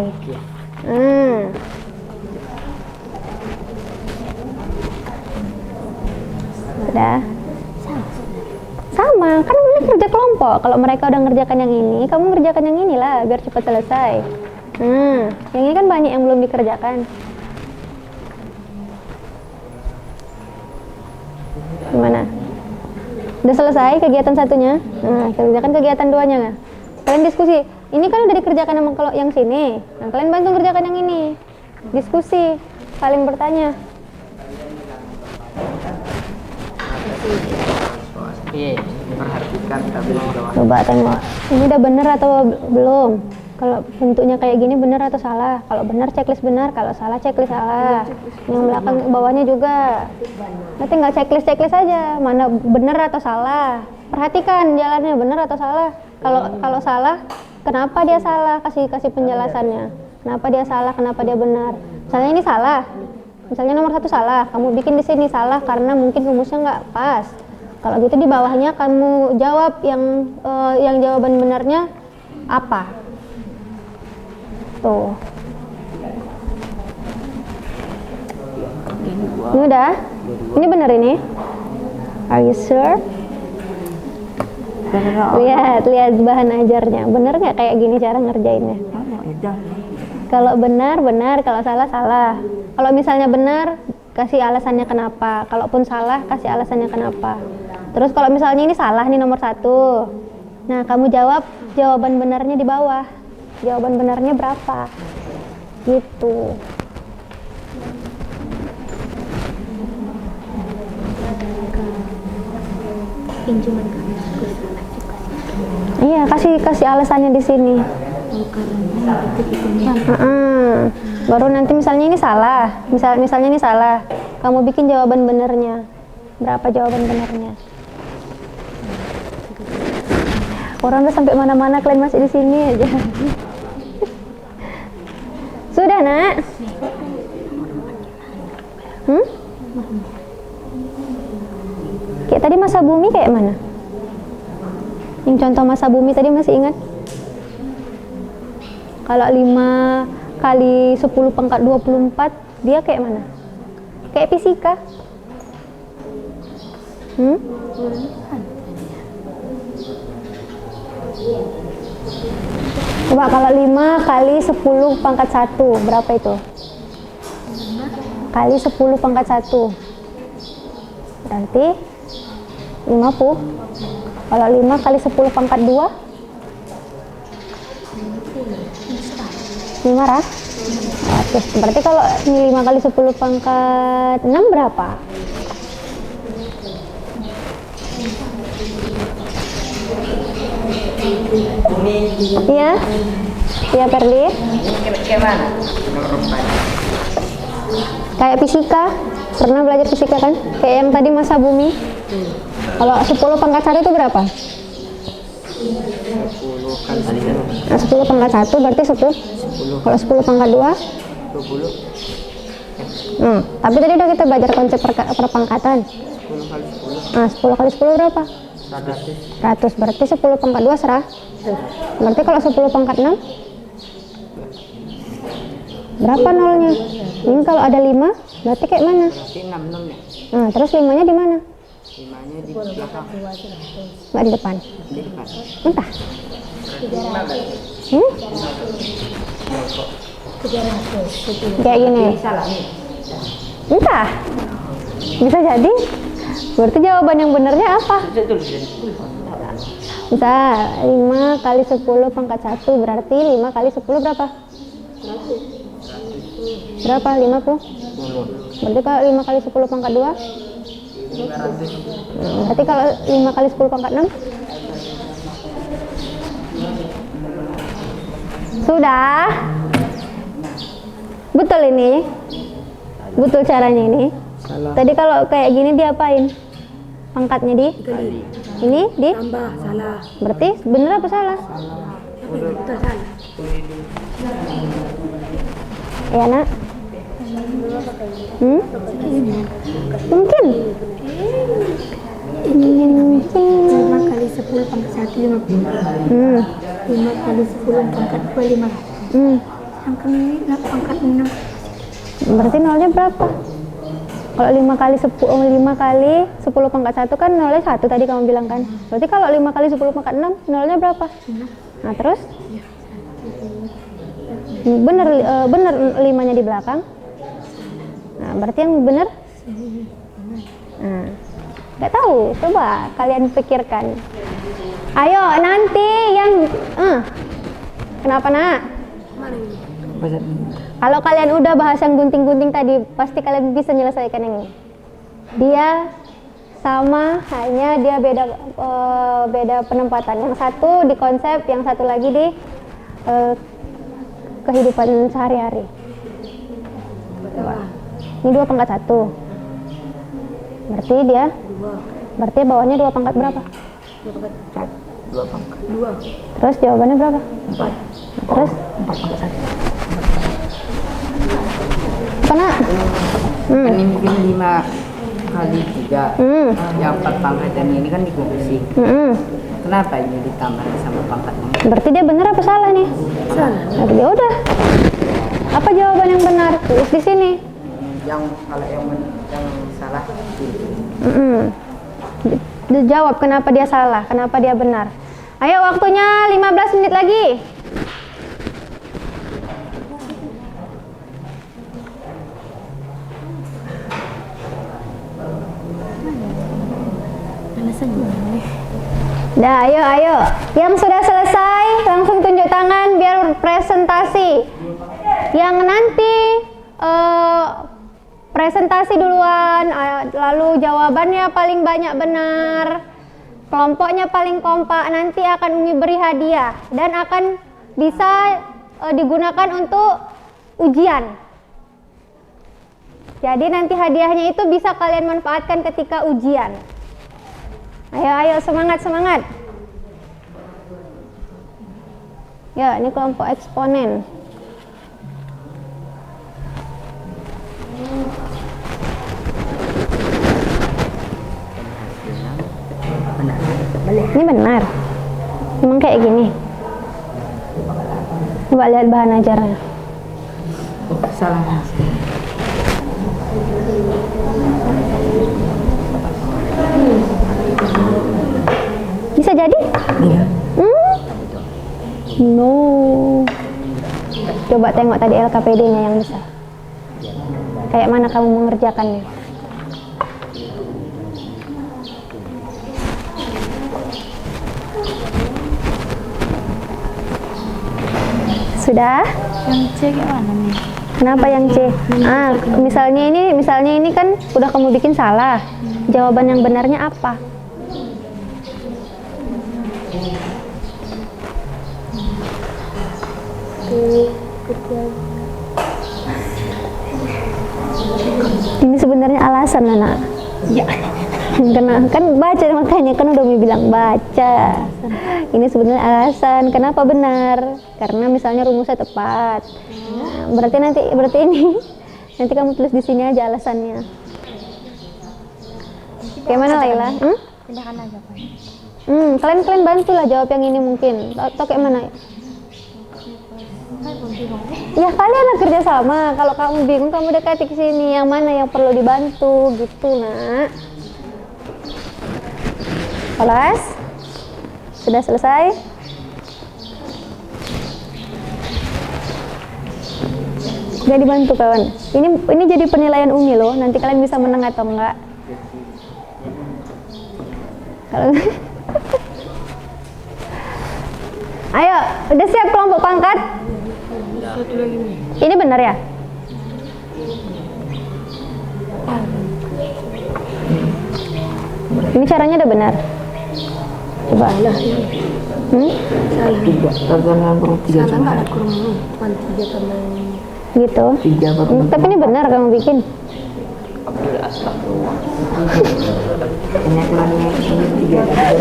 Sudah? Sama, kan ini kerja kelompok. Kalau mereka udah ngerjakan yang ini, kamu ngerjakan yang inilah biar cepat selesai. Yang ini kan banyak yang belum dikerjakan. Gimana? Udah selesai kegiatan 1-nya? Nah, kerjakan kegiatan 2-nya nggak? Kalian diskusi. Ini kan udah dikerjakan sama kalau yang sini. Nah, kalian bantu kerjakan yang ini. Diskusi, saling bertanya. Iya, perhatikan tabel di bawah. Coba tengok. Ini udah bener atau belum? Kalau bentuknya kayak gini bener atau salah? Kalau bener checklist benar, kalau salah checklist salah. Yang belakang bawahnya juga. Nah, tinggal checklist aja. Mana bener atau salah? Perhatikan jalannya bener atau salah. Kalau salah, kenapa dia salah? Kasih penjelasannya. Kenapa dia salah? Kenapa dia benar? Misalnya ini salah. Misalnya nomor 1 salah. Kamu bikin di sini salah karena mungkin rumusnya nggak pas. Kalau gitu di bawahnya kamu jawab yang jawaban benarnya apa? Tuh. Ini udah? Ini benar ini? Are you sure? Lihat bahan ajarnya. Bener nggak kayak gini cara ngerjainnya? Kalau benar, kalau salah, salah. Kalau misalnya benar, kasih alasannya kenapa. Kalaupun salah, kasih alasannya kenapa. Terus kalau misalnya ini salah nih nomor 1. Nah, kamu jawab jawaban benarnya di bawah. Jawaban benarnya berapa? Gitu. Pinjaman kamu Iya, kasih alasannya di sini. Baru nanti misalnya ini salah. Misalnya ini salah. Kamu bikin jawaban benarnya. Berapa jawaban benarnya? Orang udah sampai mana-mana, kalian masih di sini aja. Sudah nak? Kayak tadi masa bumi kayak mana? Yang contoh masa bumi tadi masih ingat? Kalau 5 kali 10 pangkat 24, dia kayak mana? Kayak fisika? Coba kalau 5 kali 10 pangkat 1, berapa itu? Kali 10 pangkat 1. Berarti 50. Kalau 5 kali 10 pangkat 2? 500. Berarti kalau ini 5 kali 10 pangkat 6 berapa? Iya? Iya, Perdi? Kayak mana? Kayak fisika. Pernah belajar fisika kan? Kayak yang tadi masa bumi. Kalau 10 pangkat 1 itu berapa? 10 kali 1. Nah, 10 pangkat 1 berarti 10. Kalau 10 pangkat 2? 20. Tapi tadi udah kita belajar konsep perpangkatan. 10 kali 10. Nah, 10 kali 10 berapa? 100. Berarti 10 pangkat 2 serah. Berarti kalau 10 pangkat 6? Berapa nolnya? Ini kalau ada 5, berarti kayak mana? Berarti 6 nolnya. Nah, terus 5-nya di mana? 5-nya di belakang. Nggak di depan. Di depan. Entah. 300. Kayak gini. Salah nih. Entah. Bisa jadi. Berarti jawaban yang benarnya apa? Bisa 5 kali 10 pangkat 1 berarti 5 kali 10 berapa? Berapa? 50? 10. Berarti kalau 5 kali 10 pangkat 2? 500. Berarti kalau 5 kali 10 pangkat 6? Sudah? Betul ini? Betul caranya ini? Salah. Tadi kalau kayak gini diapain? Pangkatnya di? Ini di? Tambah, salah. Berarti bener apa salah? Betul, salah. Ya nak? Mungkin? Mungkin. 5 kali 10 pangkat 1, 50. 5 kali 10 pangkat 2, 500. Angka ini pangkat 6. Berarti nolnya berapa? Kalau 5 kali 10 pangkat 1 kan nolnya 1 tadi kamu bilang kan. Berarti kalau 5 kali 10 pangkat 6 nolnya berapa? Nah, terus? Bener 5-nya di belakang. Nah, berarti yang bener? Nah, nggak tahu. Coba kalian pikirkan. Ayo nanti yang kenapa nak? Kalau kalian udah bahas yang gunting-gunting tadi, pasti kalian bisa menyelesaikan yang ini. Dia sama, hanya dia beda penempatan. Yang satu di konsep, yang satu lagi di kehidupan sehari-hari. Ini 2 pangkat 1. Berarti dia? Berarti bawahnya 2 pangkat berapa? 2 pangkat. Terus jawabannya berapa? 4. Terus? 4 pangkat 1. Karena Kan ini mungkin 5 kali 3. Yang 4 pangkat dan ini kan dikumpulkan. Kenapa ini ditambah sama pangkatnya? berarti dia benar apa salah nih? Salah. Nah, ya udah. Apa jawaban yang benar? Tulis di sini. Yang kalau yang salah Dijawab kenapa dia salah, kenapa dia benar. Ayo waktunya 15 menit lagi. Dah, ayo. Yang sudah selesai langsung tunjuk tangan biar presentasi. Yang nanti presentasi duluan, lalu jawabannya paling banyak benar, kelompoknya paling kompak, nanti akan Umi beri hadiah dan akan bisa digunakan untuk ujian. Jadi nanti hadiahnya itu bisa kalian manfaatkan ketika ujian. Ayo semangat. Ya, ini kelompok eksponen. Ini benar. Memang kayak gini. Coba lihat bahan ajarnya. salah. Bisa jadi? Iya. No. Coba tengok tadi LKPD-nya yang bisa. Kayak mana kamu mengerjakannya? Sudah? Yang C gimana nih? Kenapa yang C? Misalnya ini kan udah kamu bikin salah. Jawaban yang benarnya apa? Ini sebenarnya alasan, anak. Ya. Karena kan baca, makanya kan udah bilang baca. Ini sebenarnya alasan kenapa benar. Karena misalnya rumusnya tepat. Nah, berarti ini nanti kamu tulis di sini aja alasannya. Gimana Laila? Pindahan aja Pak. Kalian bantulah jawab yang ini mungkin. Atau kayak mana? Ya kalian lah kerja sama. Kalau kamu bingung, kamu dekati ke sini. Yang mana yang perlu dibantu gitu, nak. Kelas? Sudah selesai? Gak dibantu kawan. Ini jadi penilaian Umi loh. Nanti kalian bisa menang atau enggak. Kalau ayo, udah siap kelompok pangkat? Ini benar ya? Ini caranya udah benar. Coba. Salah. Salah Nggak ada kurang cuma 3 tambah Gitu. Tapi ini benar kamu bikin.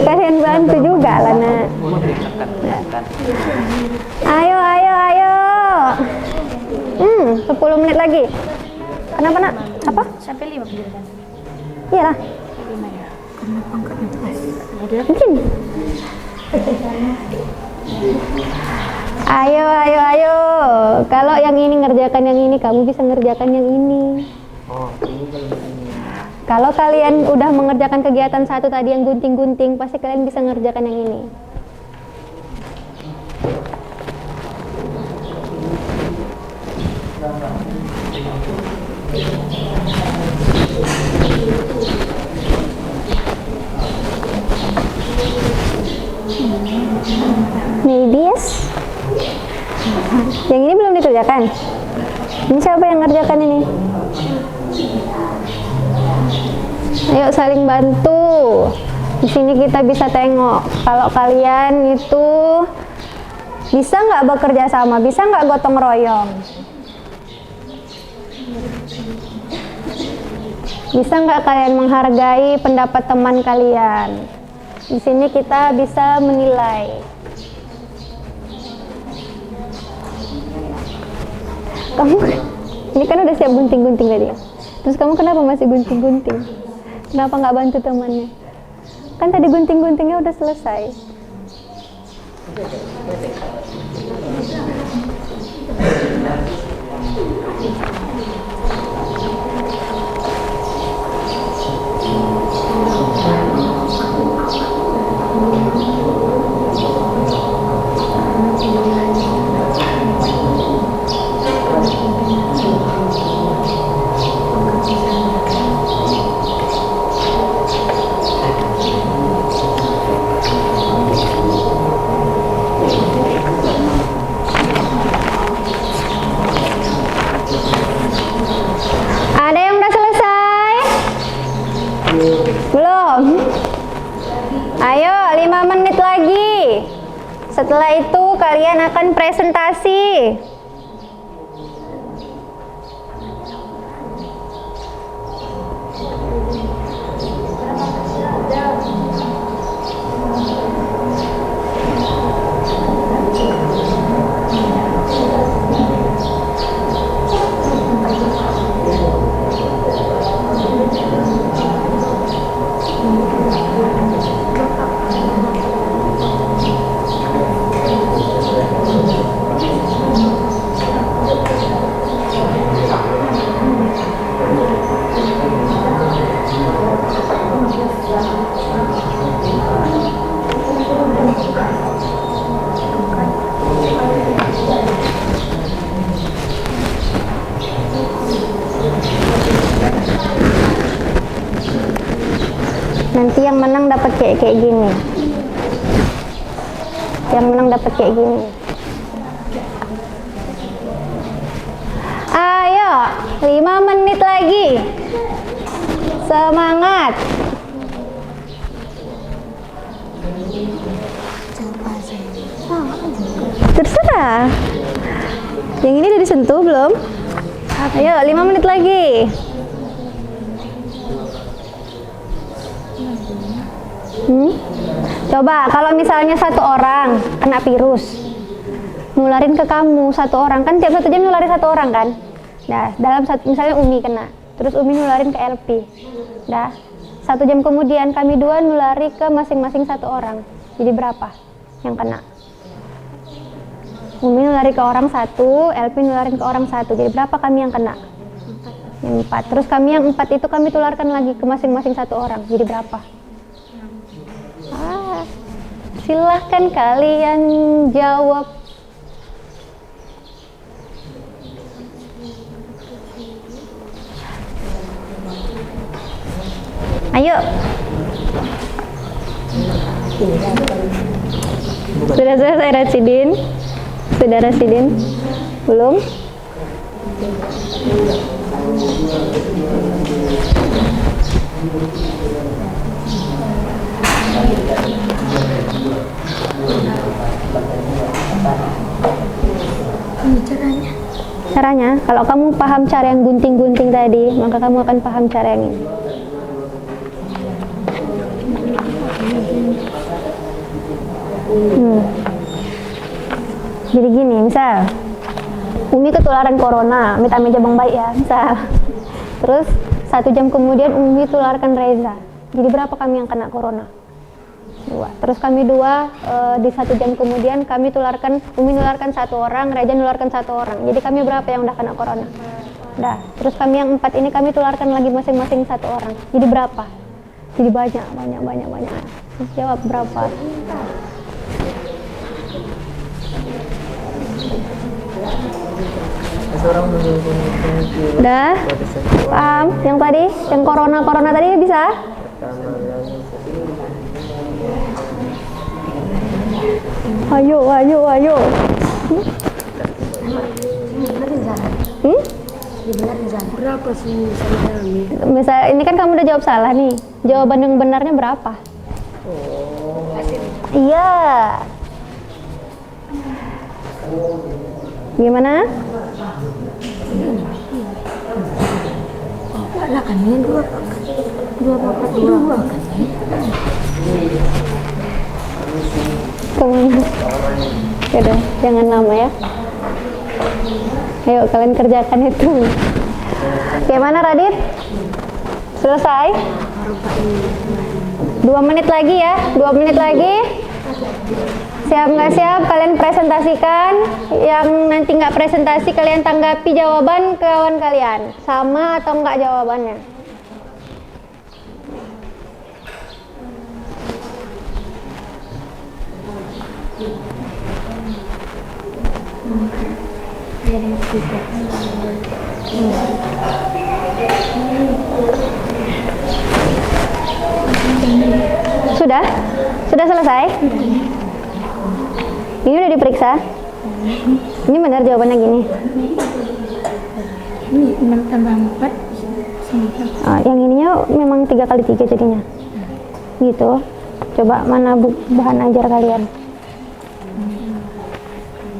Kalian bantu juga lah, nak. Ayo. 10 menit lagi. Kenapa, nak? Apa? sampai 5 kan? Iyalah. 5 ya. Karena pangkatnya pas. Mungkin. Ayo. Kalau yang ini ngerjakan yang ini, kamu bisa ngerjakan yang ini. Kalau kalian udah mengerjakan kegiatan satu tadi yang gunting-gunting, pasti kalian bisa ngerjakan yang ini. Maybe yes. Yang ini belum dikerjakan. Ini siapa yang ngerjakan ini? Ayo saling bantu. Di sini kita bisa tengok kalau kalian itu bisa nggak bekerja sama, bisa nggak gotong royong, bisa nggak kalian menghargai pendapat teman kalian. Di sini kita bisa menilai. Kamu ini kan udah siap gunting-gunting tadi. Terus kamu kenapa masih gunting-gunting? Kenapa nggak bantu temannya? Kan tadi gunting-guntingnya udah selesai. Ada yang udah selesai? Belum? Ayo, 5 menit lagi. Setelah itu kalian akan presentasi. Nanti yang menang dapat kayak gini. Yang menang dapat kayak gini. Ayo, 5 menit lagi. Semangat. Terserah. Yang ini udah disentuh belum? Ayo, 5 menit lagi. Coba kalau misalnya satu orang kena virus, nularin ke kamu satu orang, kan tiap 1 jam nularin satu orang kan? Nah, dalam misalnya Umi kena, terus Umi nularin ke LP. Dah, 1 jam kemudian kami 2 nulari ke masing-masing 1 orang. Jadi berapa yang kena? Umi nulari ke orang 1, LP nularin ke orang 1. Jadi berapa kami yang kena? 4. Terus kami yang 4 itu kami tularkan lagi ke masing-masing 1 orang. Jadi berapa? Silahkan kalian jawab. Ayo. Sudah selesai Rasidin? Sudah Rasidin? Belum? Ini caranya. Caranya, kalau kamu paham cara yang gunting-gunting tadi, maka kamu akan paham cara yang ini. Jadi gini, misal Umi ketularan corona, amit-amit jabang baik ya, misal. Terus 1 jam kemudian Umi tularkan Reza. Jadi berapa kami yang kena corona? 2. Terus kami 2 di 1 jam kemudian kami tularkan, Umi nularkan 1 orang, Reza nularkan 1 orang. Jadi kami berapa yang udah kena corona? Dah. Terus kami yang 4 ini kami tularkan lagi masing-masing 1 orang. Jadi berapa? Jadi banyak. Jawab berapa? Dah? Paham? Yang tadi? Yang corona tadi bisa? Ayo. Berapa sih misalnya? Misal ini kan kamu udah jawab salah nih. Jawaban yang benarnya berapa? Iya. Gimana? Lah kan ini 2 kan. Kemana? Yaudah, jangan lama ya. Ayo kalian kerjakan itu. Gimana Radit? Selesai? 2 menit lagi ya, 2 menit lagi. Siap nggak siap? Kalian presentasikan. Yang nanti nggak presentasi kalian tanggapi jawaban kawan kalian. Sama atau nggak jawabannya? Sudah? Sudah selesai? Ini udah diperiksa? Ini benar jawabannya gini? Ini 6 tambah 4 yang ininya memang 3 kali 3 jadinya gitu. Coba mana bahan ajar kalian?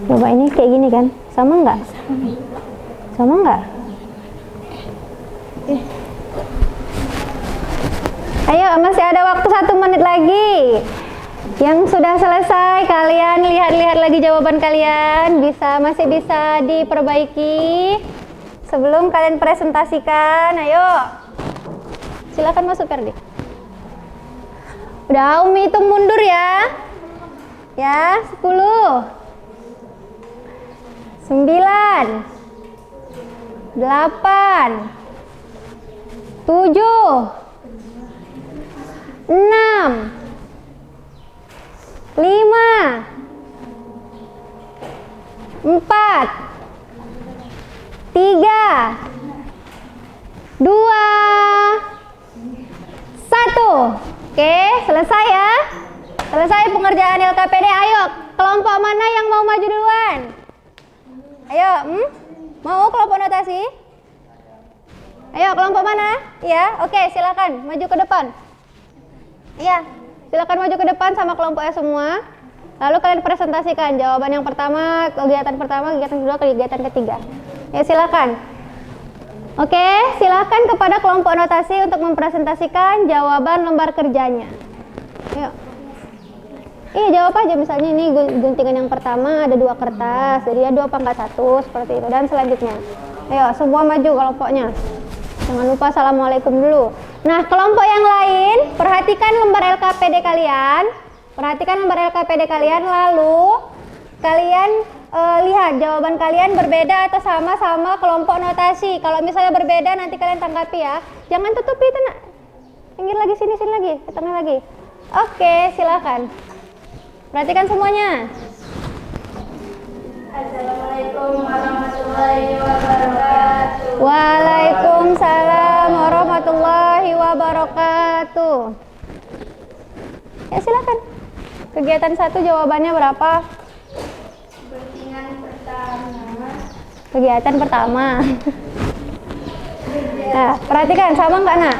Coba ini kayak gini kan? Sama nggak? Sama nggak? Ayo, masih ada waktu 1 menit lagi. Yang sudah selesai, kalian lihat-lihat lagi jawaban kalian. Masih bisa diperbaiki sebelum kalian presentasikan. Ayo, silakan masuk Ferdi. Udah, Umi hitung mundur ya. Ya, 10, 9, 8, 7, 6, 5, 4, 3, 2, 1. Oke, selesai ya. Selesai pengerjaan LKPD. Ayo, kelompok mana yang mau maju duluan? Ayo, Mau kelompok notasi? Ayo, kelompok mana? Iya, oke, silakan maju ke depan. Iya, silakan maju ke depan sama kelompoknya semua. Lalu kalian presentasikan jawaban yang pertama, kegiatan kedua, kegiatan ketiga. Ya, silakan. Oke, silakan kepada kelompok notasi untuk mempresentasikan jawaban lembar kerjanya. Ayo. Iya, jawab aja, misalnya ini guntingan yang pertama ada 2 kertas, jadi ya 2 pangkat 1 seperti itu, dan selanjutnya. Ayo, semua maju kelompoknya. Jangan lupa assalamualaikum dulu. Nah, kelompok yang lain, perhatikan lembar LKPD kalian. Perhatikan lembar LKPD kalian, lalu kalian lihat jawaban kalian berbeda atau sama kelompok notasi. Kalau misalnya berbeda nanti kalian tanggapi ya. Jangan tutupi itu, nak. Pinggir lagi, sini lagi, ke tengah lagi. Oke, silakan. Perhatikan semuanya. Assalamualaikum warahmatullahi wabarakatuh. Waalaikumsalam warahmatullahi wabarakatuh. Ya, silakan. Kegiatan 1 jawabannya berapa? Guntingan pertama. Kegiatan pertama. Nah, perhatikan sama nggak, nak?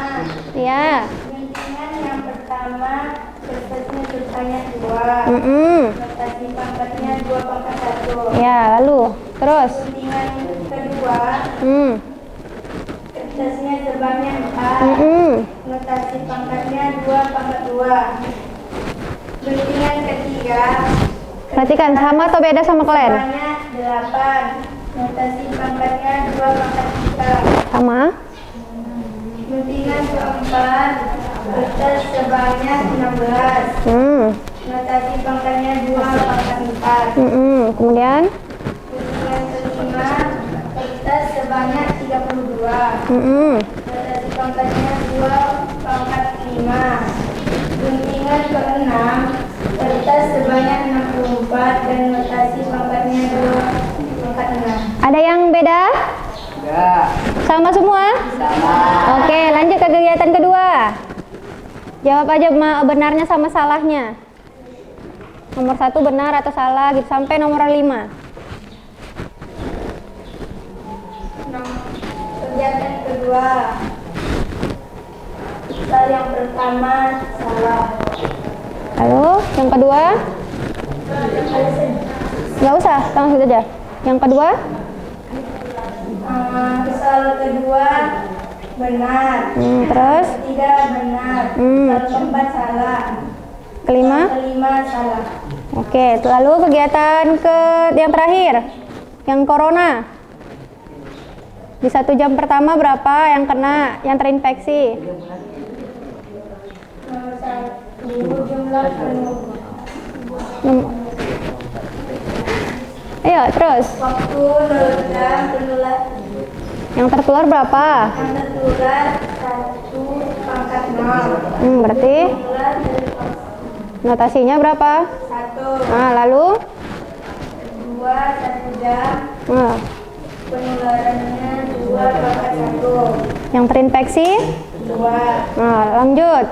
Iya. Guntingan yang pertama kertasnya jumlahnya 2. Notasi pangkatnya 2 pangkat 1. Ya, lalu terus. Guntingan kedua kertasnya sebanyak 4. Notasi pangkatnya 2 pangkat 2. Guntingan ketiga Perhatikan sama atau beda sama kalian? sebanyak 8. Notasi pangkatnya 2 pangkat 3. Sama. Guntingan keempat kertas sebanyak 16. Notasi pangkatnya 2 pangkat 4. Kemudian. Guntingan kelima kertas sebanyak 32. Notasi pangkatnya 2 pangkat 5. Guntingan keenam kertas sebanyak 64 dan notasi pangkatnya 2 pangkat 6. Ada yang beda? Enggak. Sama semua? Sama. Oke, lanjut ke kegiatan kedua. Jawab aja benarnya sama salahnya. Nomor 1 benar atau salah gitu sampai nomor 5. Kegiatan kedua. Soal yang pertama salah. Lalu yang kedua? Nggak usah, langsung saja. Yang kedua? Soal kedua benar. Terus? Ketiga benar. Soal keempat salah. Kelima? Soal kelima salah. Oke, lalu kegiatan yang terakhir, yang corona. Di 1 jam pertama berapa yang kena, yang terinfeksi? Nomor 1 jumlah penuh. Ayo, terus. Waktu 0 jam penular. Yang tertular berapa? Yang tertular 1 pangkat 0. Berarti Penular dari vaksin. notasinya berapa? 1. Nah, lalu? 2 1 jam. Nah, Penularannya 2 pangkat 1. yang terinfeksi? 2. Nah, lanjut.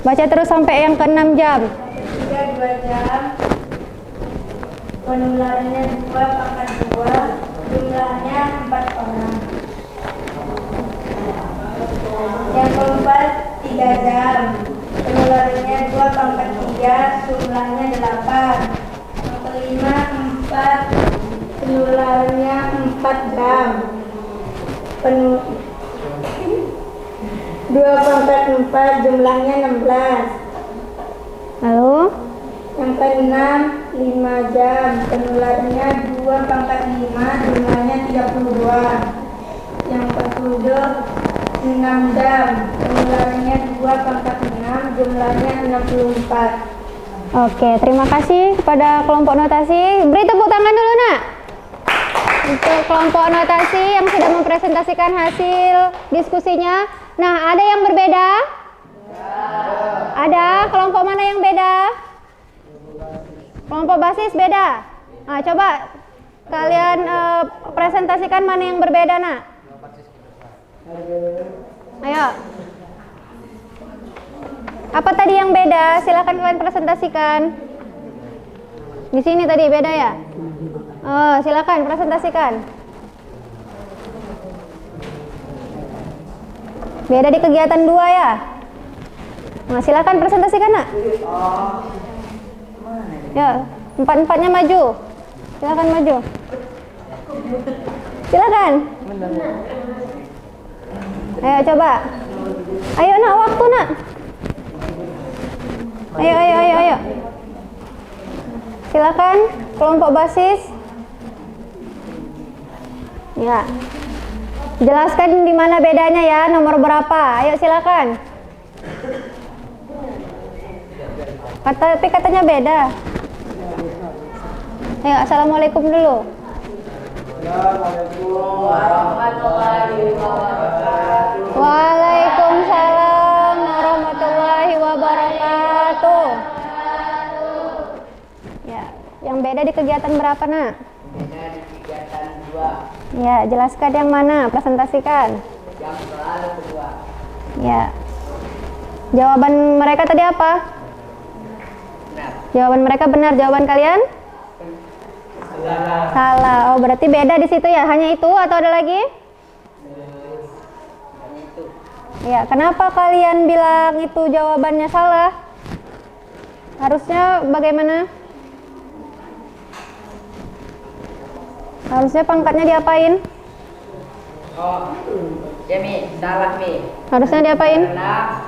Baca terus sampai yang ke-6 jam. Ketiga 2 jam. Penularannya 2 pangkat 2. Jumlahnya 4 orang. Yang keempat 3 jam. Penularannya 2 pangkat 3. Jumlahnya 8. Yang kelima 4. Penularannya 4 jam. 2 pangkat 4. Jumlahnya 16. Lalu? Yang keenam 5 jam. Penularannya 2 pangkat 5. Jumlahnya 32. Yang ketujuh 6 jam. Penularannya 2 pangkat 6. Jumlahnya 64. Oke, terima kasih kepada kelompok notasi. Beri tepuk tangan dulu, nak. Untuk kelompok notasi yang sudah mempresentasikan hasil diskusinya. Nah, ada yang berbeda? Ada? Kelompok mana yang beda? Kelompok basis beda. Nah, coba kalian presentasikan mana yang berbeda, nak. Ayo. Apa tadi yang beda? Silakan kalian presentasikan. Di sini tadi beda ya? Oh, silakan presentasikan. Beda di kegiatan 2 ya. Nah, silakan presentasikan, Nak. Ya, empat-empatnya maju. Silakan maju. Silakan. Ayo coba. Ayo Nak, waktu Nak. Ayo. Silakan kelompok basis. Ya. Jelaskan di mana bedanya ya, nomor berapa. Ayo silakan. Tapi katanya beda. Ayo, assalamualaikum dulu. Waalaikumsalam warahmatullahi wabarakatuh. Ya, yang beda di kegiatan berapa, Nak? Beda di kegiatan 2. Ya, jelaskan yang mana, presentasikan. Yang selalu kedua. Ya. Jawaban mereka tadi apa? Benar. Jawaban mereka benar, jawaban kalian? Salah. Oh, berarti beda di situ ya. Hanya itu atau ada lagi? Ya, kenapa kalian bilang itu jawabannya salah? Harusnya bagaimana? Harusnya pangkatnya diapain? Oh, ya Mi, salah Mi. Harusnya diapain? Karena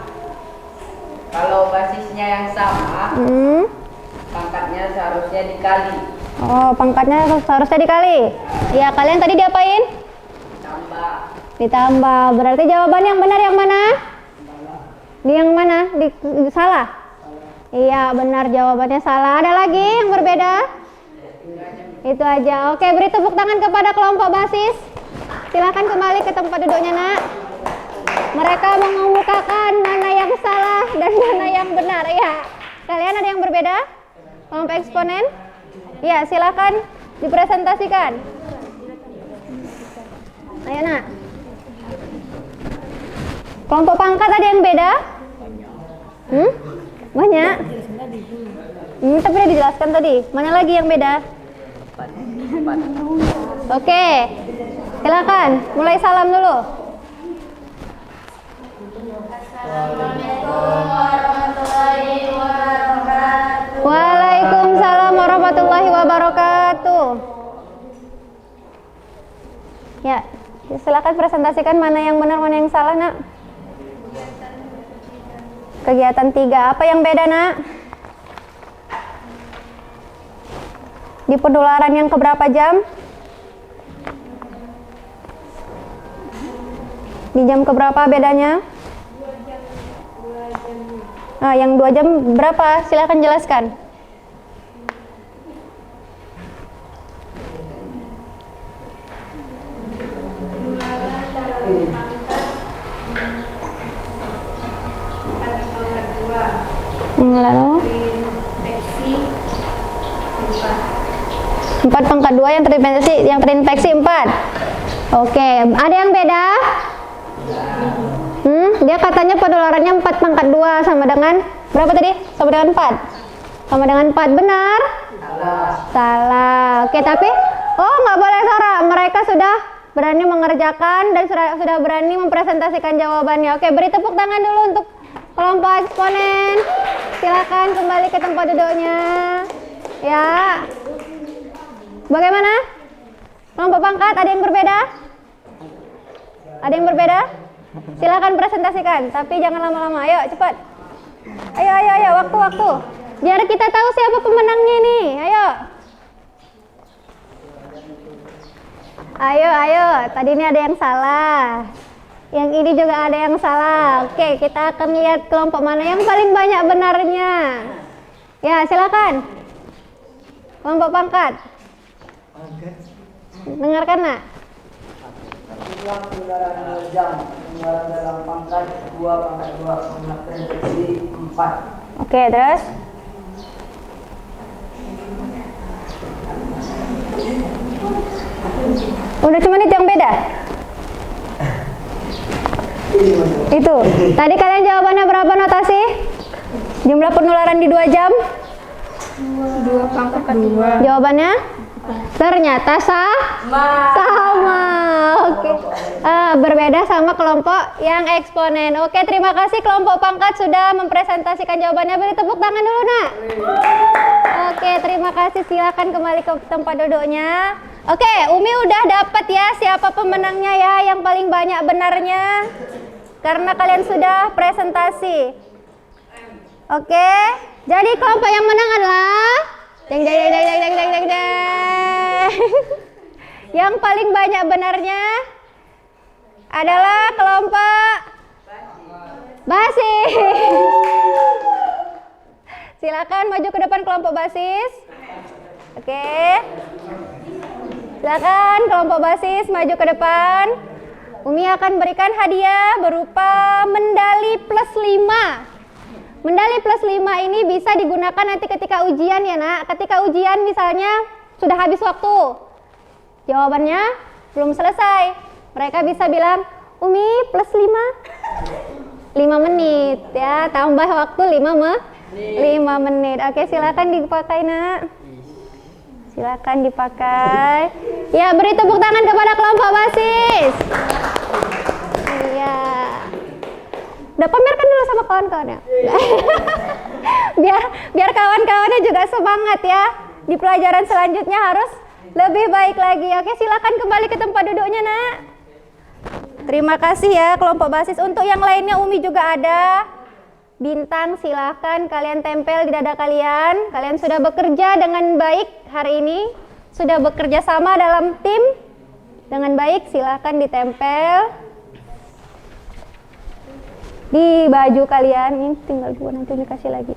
kalau basisnya yang sama, pangkatnya seharusnya dikali. Oh, pangkatnya seharusnya dikali. Ya, kalian tadi diapain? Tambah. Ditambah. Berarti jawaban yang benar yang mana? Di yang mana? Salah? Iya, benar jawabannya salah. Ada lagi yang berbeda? Itu aja. Oke, beri tepuk tangan kepada kelompok basis. Silakan kembali ke tempat duduknya, Nak. Mereka mengemukakan mana yang salah dan mana yang benar. Ya. Kalian ada yang berbeda? Kelompok eksponen? Ya, silakan dipresentasikan. Ayo, Nak. Kelompok pangkat ada yang beda? Banyak. Tapi udah dijelaskan tadi. Mana lagi yang beda? Oke. Silakan, mulai salam dulu. Waalaikumsalam warahmatullahi wabarakatuh. Ya, silakan presentasikan mana yang benar, mana yang salah, Nak. Kegiatan 3, apa yang beda, Nak? Di penularan yang keberapa jam? Di jam keberapa bedanya? Nah, yang 2 jam berapa? Silakan jelaskan. Lalu? 4 pangkat 2 yang terinfeksi 4. Oke, ada yang beda? Dia katanya penularannya 4 pangkat 2 sama dengan berapa tadi? Sama dengan 4. Sama dengan 4, benar? Salah. Oke, tapi nggak boleh sorak. Mereka sudah berani mengerjakan dan sudah berani mempresentasikan jawabannya. Oke, beri tepuk tangan dulu untuk kelompok eksponen. Silakan kembali ke tempat duduknya. Ya. Bagaimana? Kelompok pangkat ada yang berbeda? Ada yang berbeda? Silakan presentasikan, tapi jangan lama-lama. Ayo, cepat. Ayo, waktu. Biar kita tahu siapa pemenangnya nih. Ayo. Tadi ini ada yang salah. Yang ini juga ada yang salah. Oke, kita akan lihat kelompok mana yang paling banyak benarnya. Ya, silakan. Kelompok pangkat. Dengarkan, Nak. Penularan 2 jam, penularan dalam pangkat 2, pangkat terinfeksi 4. Oke, terus? Udah cuma itu yang beda? Itu. Tadi kalian jawabannya berapa notasi? Jumlah penularan di 2 jam? 2 pangkat 2. Jawabannya? Ternyata sama. Oke. Berbeda sama kelompok yang eksponen. Oke, terima kasih kelompok pangkat sudah mempresentasikan jawabannya. Beri tepuk tangan dulu, Nak. Oke, terima kasih. Silakan kembali ke tempat duduknya. Oke, Umi udah dapat ya siapa pemenangnya ya yang paling banyak benarnya. Karena kalian sudah presentasi. Oke, jadi kelompok yang menang adalah yang paling banyak benarnya adalah kelompok basis. Silakan maju ke depan kelompok basis. Oke. Silakan kelompok basis maju ke depan. Umi akan berikan hadiah berupa medali plus 5. Medali plus 5 ini bisa digunakan nanti ketika ujian ya, Nak. Ketika ujian misalnya sudah habis waktu, jawabannya belum selesai, mereka bisa bilang, Umi plus 5 menit ya, tambah waktu 5 menit. Oke, silakan dipakai, Nak. Silakan dipakai. Ya, beri tepuk tangan kepada kelompok basis. Iya. Udah pamerkan dulu sama kawan-kawannya. biar kawan-kawannya juga semangat ya. Di pelajaran selanjutnya harus lebih baik lagi. Oke, silakan kembali ke tempat duduknya, Nak. Terima kasih ya kelompok basis. Untuk yang lainnya Umi juga ada bintang, silahkan kalian tempel di dada kalian. Kalian sudah bekerja dengan baik hari ini, sudah bekerja sama dalam tim dengan baik, silahkan ditempel di baju kalian. Ini tinggal 2, nanti dikasih lagi.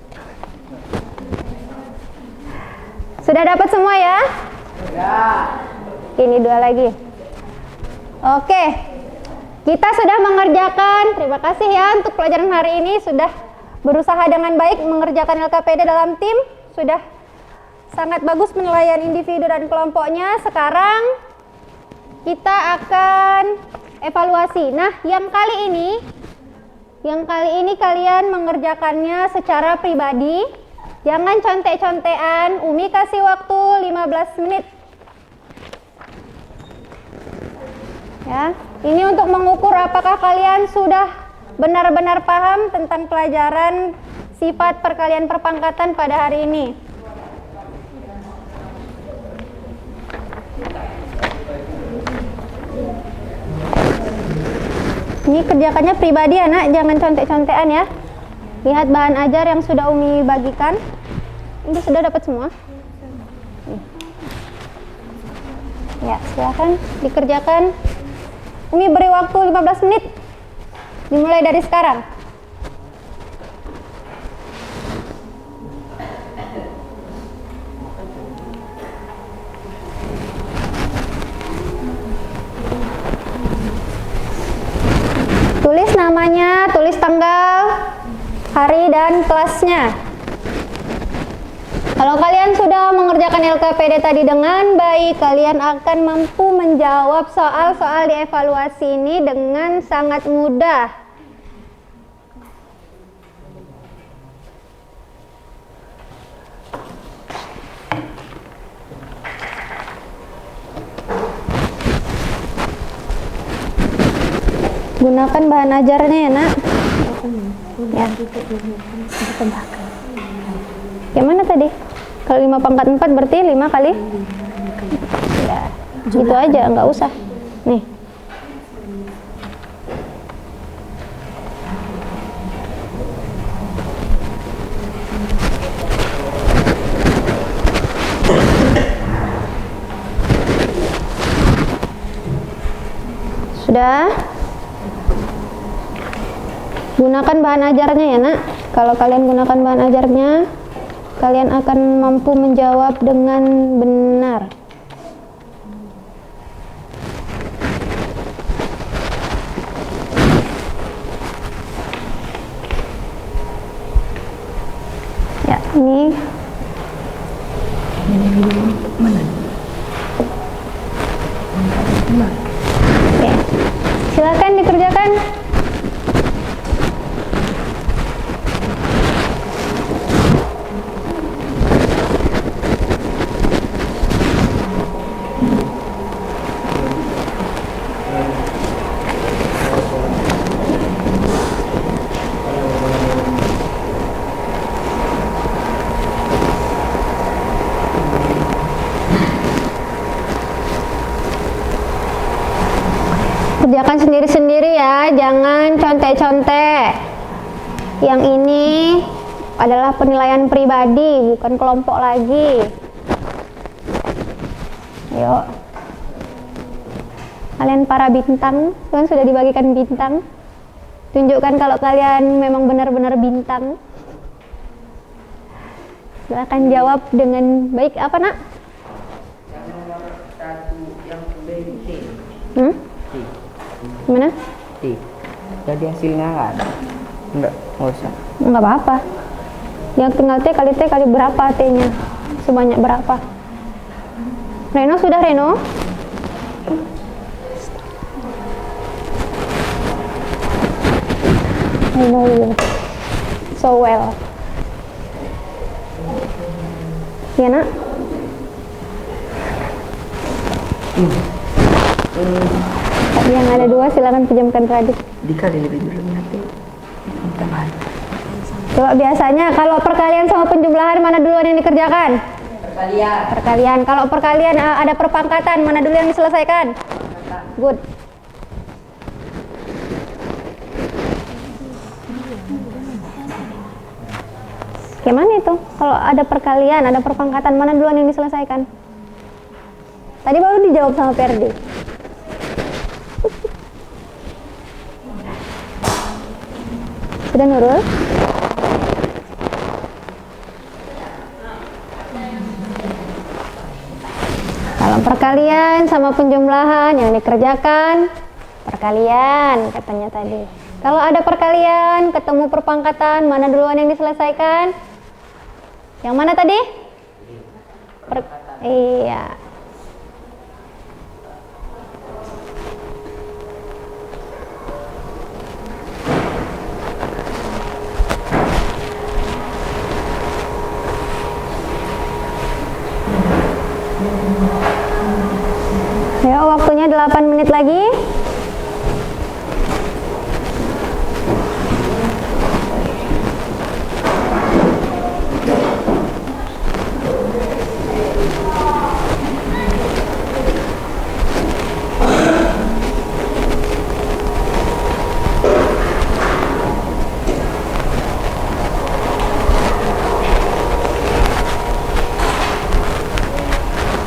Sudah dapat semua ya? Ya. Ini 2 lagi. Oke, kita sudah mengerjakan. Terima kasih ya untuk pelajaran hari ini, sudah berusaha dengan baik mengerjakan LKPD dalam tim, sudah sangat bagus penilaian individu dan kelompoknya. Sekarang kita akan evaluasi. Nah, yang kali ini kalian mengerjakannya secara pribadi. Jangan contek-contekan. Umi kasih waktu 15 menit. Ya, ini untuk mengukur apakah kalian sudah benar-benar paham tentang pelajaran sifat perkalian perpangkatan pada hari ini. Ini kerjakannya pribadi ya, Nak, jangan contek-contekan ya. Lihat bahan ajar yang sudah Umi bagikan. Ini sudah dapat semua. Ya, silakan dikerjakan. Umi beri waktu 15 menit. Dimulai dari sekarang. Tulis namanya, tulis tanggal, hari dan kelasnya. Kalau kalian sudah mengerjakan LKPD tadi dengan baik, kalian akan mampu menjawab soal-soal di evaluasi ini dengan sangat mudah. Gunakan bahan ajarnya ya, Nak. Ya. Yang mana tadi? Kalau 5 pangkat 4 berarti 5 kali? Ya, gitu aja, nggak usah. Nih. Sudah? Gunakan bahan ajarnya ya, Nak. Kalau kalian gunakan bahan ajarnya, kalian akan mampu menjawab dengan benar. Ya, ini mana? Oke, silakan dikerjakan. Kerjakan sendiri-sendiri ya, jangan contek-contek. Yang ini adalah penilaian pribadi, bukan kelompok lagi. Yuk. Kalian para bintang, kan sudah dibagikan bintang. Tunjukkan kalau kalian memang benar-benar bintang. Silakan jawab dengan baik. Apa, Nak? Yang nomor 1 yang T. Gimana? T. Jadi hasilnya nggak ada. Nggak usah. Nggak apa-apa. Yang tinggal T kali berapa T-nya? Sebanyak berapa? Reno, sudah Reno? I know you so well. Ya, Nak? Yang ada 2 silakan pinjamkan Radit. Dikali lebih dulu nanti. Coba biasanya kalau perkalian sama penjumlahan mana duluan yang dikerjakan? Perkalian. Kalau perkalian ada perpangkatan mana dulu yang diselesaikan? Good. Gimana itu? Kalau ada perkalian, ada perpangkatan, mana duluan yang diselesaikan? Tadi baru dijawab sama Ferdi. Sudah, Nurul? Kalau perkalian sama penjumlahan yang dikerjakan, perkalian katanya tadi. Kalau ada perkalian, ketemu perpangkatan, mana duluan yang diselesaikan? Yang mana tadi? Iya. Ya, waktunya 8 menit lagi.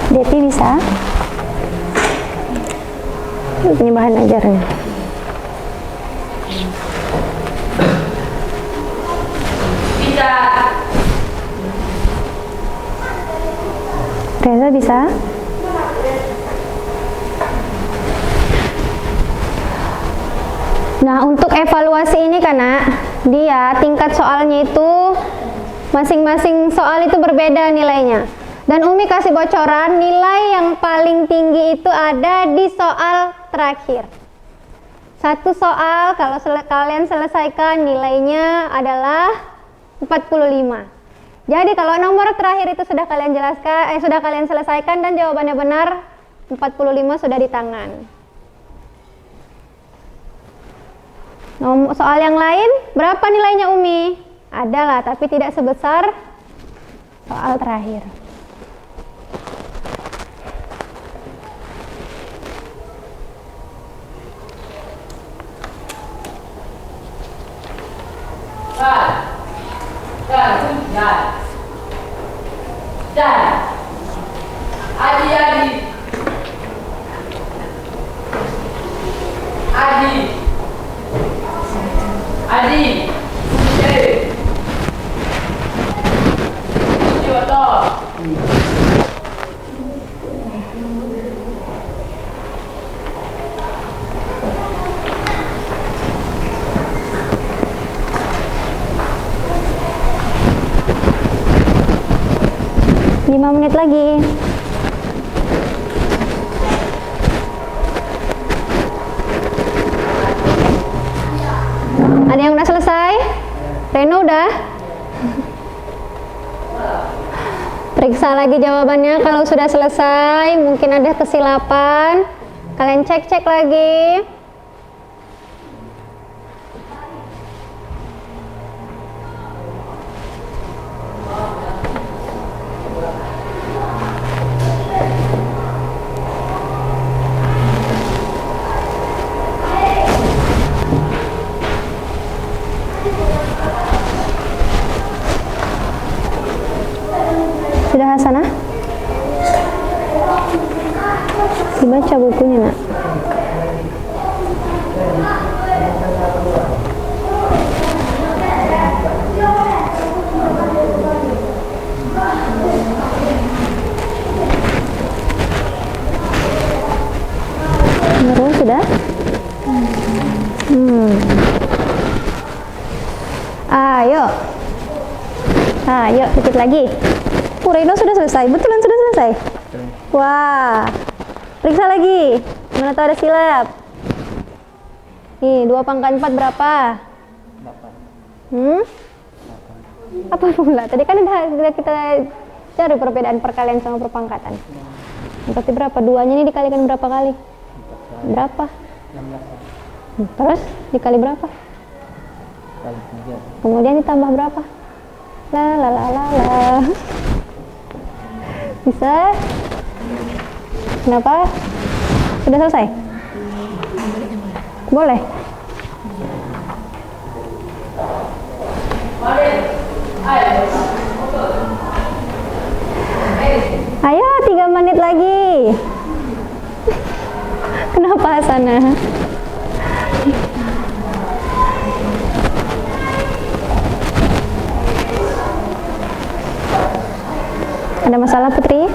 Depi bisa? Ini bahan ajarnya. Bisa. Reza bisa? Nah, untuk evaluasi ini kan, Nak, dia tingkat soalnya itu masing-masing soal itu berbeda nilainya. Dan Umi kasih bocoran nilai yang paling tinggi itu ada di soal terakhir. Satu soal kalau kalian selesaikan nilainya adalah 45. Jadi kalau nomor terakhir itu sudah kalian jelaskan, sudah kalian selesaikan dan jawabannya benar, 45 sudah di tangan. Soal yang lain, berapa nilainya Umi? Adalah, tapi tidak sebesar soal terakhir. Lima menit lagi. Ada yang udah selesai? Reno udah? Periksa lagi jawabannya. Kalau sudah selesai, mungkin ada kesilapan. Kalian cek-cek lagi. Sudah Hasanah? Dibaca bukunya, Nak. Marwa sudah? Ayo. Ayo, sedikit lagi. Reno sudah selesai. Betulan sudah selesai? Wah. Periksa lagi. Mana tahu ada silap. Nih, 2 pangkat 4 berapa? 8. Apa pula? Tadi kan udah kita cari perbedaan perkalian sama perpangkatan. Berarti berapa? 2-nya ini dikalikan berapa kali? Berapa? 16. Terus dikali berapa? Kali 3. Kemudian ditambah berapa? La. Bisa? Kenapa? Sudah selesai? Boleh? Ayo 3 menit lagi. Kenapa Hasanah? Ada masalah Putri?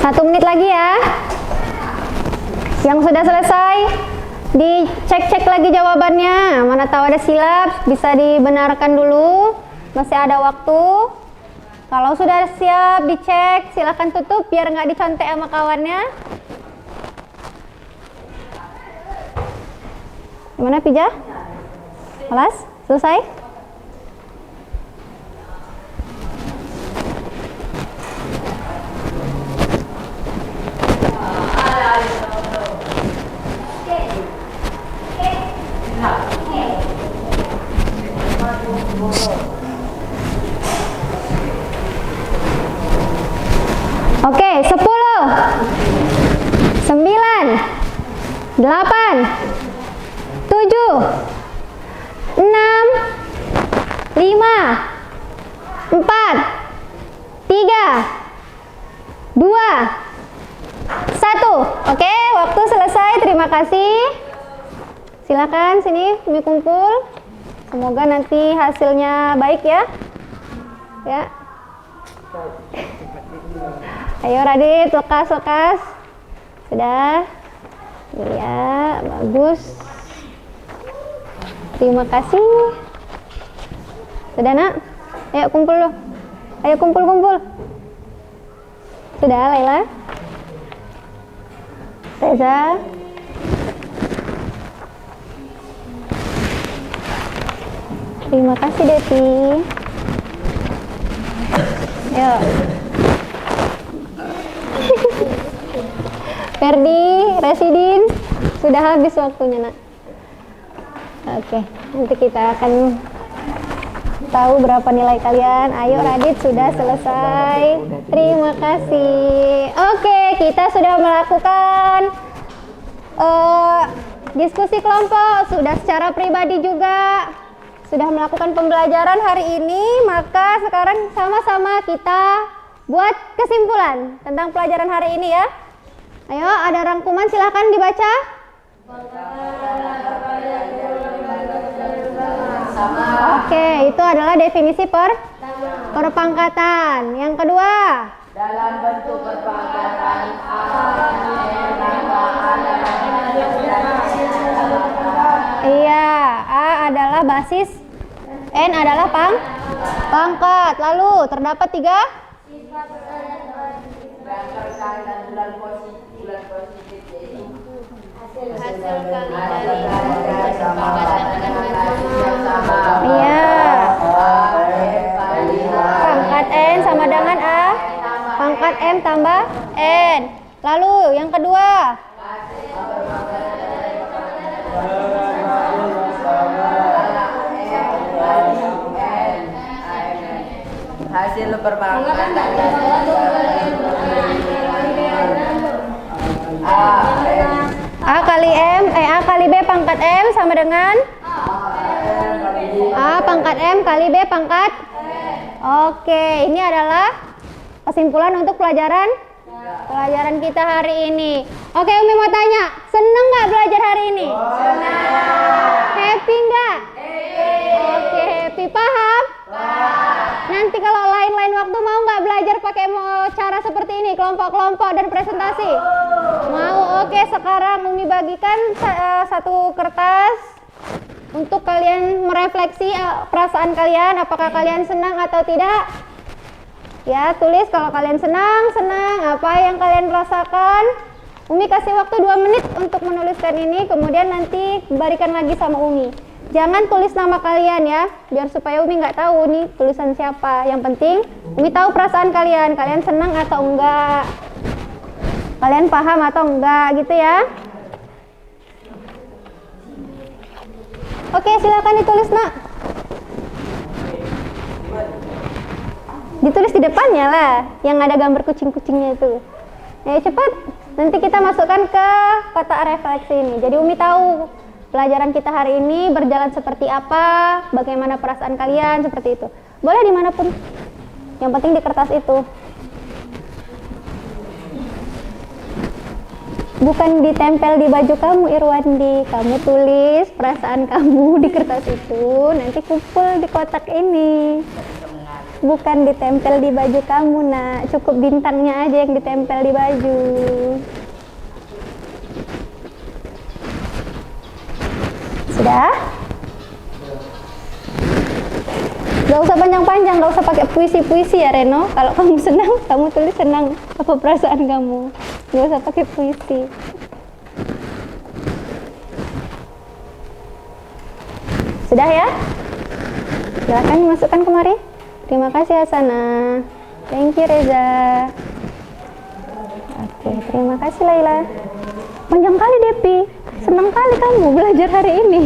Satu menit lagi ya. Yang sudah selesai dicek-cek lagi jawabannya. Mana tahu ada silap, bisa dibenarkan dulu. Masih ada waktu. Kalau sudah siap dicek, silahkan tutup biar nggak dicontek sama kawannya. Gimana Pija? Kelas? Selesai? Oke, 10 9 8 7 6 5 4 3 2 1. Oke, waktu selesai. Terima kasih. Silakan sini Umi kumpul. Semoga nanti hasilnya baik ya. Ya. Ayo Radit, lekas. Sudah? Ya, bagus. Terima kasih. Sudah Nak? Ayo kumpul loh. Ayo kumpul. Sudah Laila? Reza? Terima kasih Deti. Yuk. Ferdi, Residin, sudah habis waktunya Nak. Oke, nanti kita akan tahu berapa nilai kalian. Ayo Radit, sudah selesai. Terima kasih. Oke, kita sudah melakukan diskusi kelompok, sudah secara pribadi juga sudah melakukan pembelajaran hari ini. Maka sekarang sama-sama kita buat kesimpulan tentang pelajaran hari ini ya. Ayo, ada rangkuman, silahkan dibaca. Oke, itu adalah definisi perpangkatan. Yang kedua, dalam bentuk perpangkatan iya, A adalah basis, N adalah pangkat. Lalu terdapat 3 bulan positif yaitu Hasil kali dari sama Iya. Pangkat N sama dengan A. Pangkat M tambah N. Lalu yang kedua. hasil perpangkatan A kali M, A kali B pangkat M sama dengan A pangkat M kali B pangkat. Oke, ini adalah kesimpulan untuk pelajaran kita hari ini. Oke, Umi mau tanya, seneng nggak belajar hari ini? Happy nggak? Oke, happy. Paham? Nanti kalau lain-lain waktu mau nggak belajar pakai cara seperti ini, kelompok-kelompok dan presentasi? Mau. Oke, sekarang Umi bagikan satu kertas untuk kalian merefleksi perasaan kalian, apakah kalian senang atau tidak. Ya, tulis kalau kalian senang, apa yang kalian rasakan. Umi kasih waktu 2 menit untuk menuliskan ini, kemudian nanti berikan lagi sama Umi. Jangan tulis nama kalian ya, biar supaya Umi nggak tahu nih tulisan siapa. Yang penting Umi tahu perasaan kalian senang atau enggak, kalian paham atau enggak gitu ya. Oke, silakan ditulis, Nak. Ditulis di depannya lah, yang ada gambar kucing-kucingnya itu. Ya cepat, nanti kita masukkan ke kotak refleksi ini. Jadi Umi tahu pelajaran kita hari ini berjalan seperti apa, bagaimana perasaan kalian, seperti itu. Boleh dimanapun, yang penting di kertas itu. Bukan ditempel di baju kamu, Irwandi. Kamu tulis perasaan kamu di kertas itu, nanti kumpul di kotak ini. Bukan ditempel di baju kamu, Nak. Cukup bintangnya aja yang ditempel di baju. Sudah? Gak usah panjang-panjang, gak usah pakai puisi-puisi ya, Reno. Kalau kamu senang, kamu tulis senang apa perasaan kamu. Gak usah pakai puisi. Sudah ya? Silakan dimasukkan kemari. Terima kasih Hasana. Thank you Reza. Oke, terima kasih Laila. Panjang kali Depi. Senang kali kamu belajar hari ini.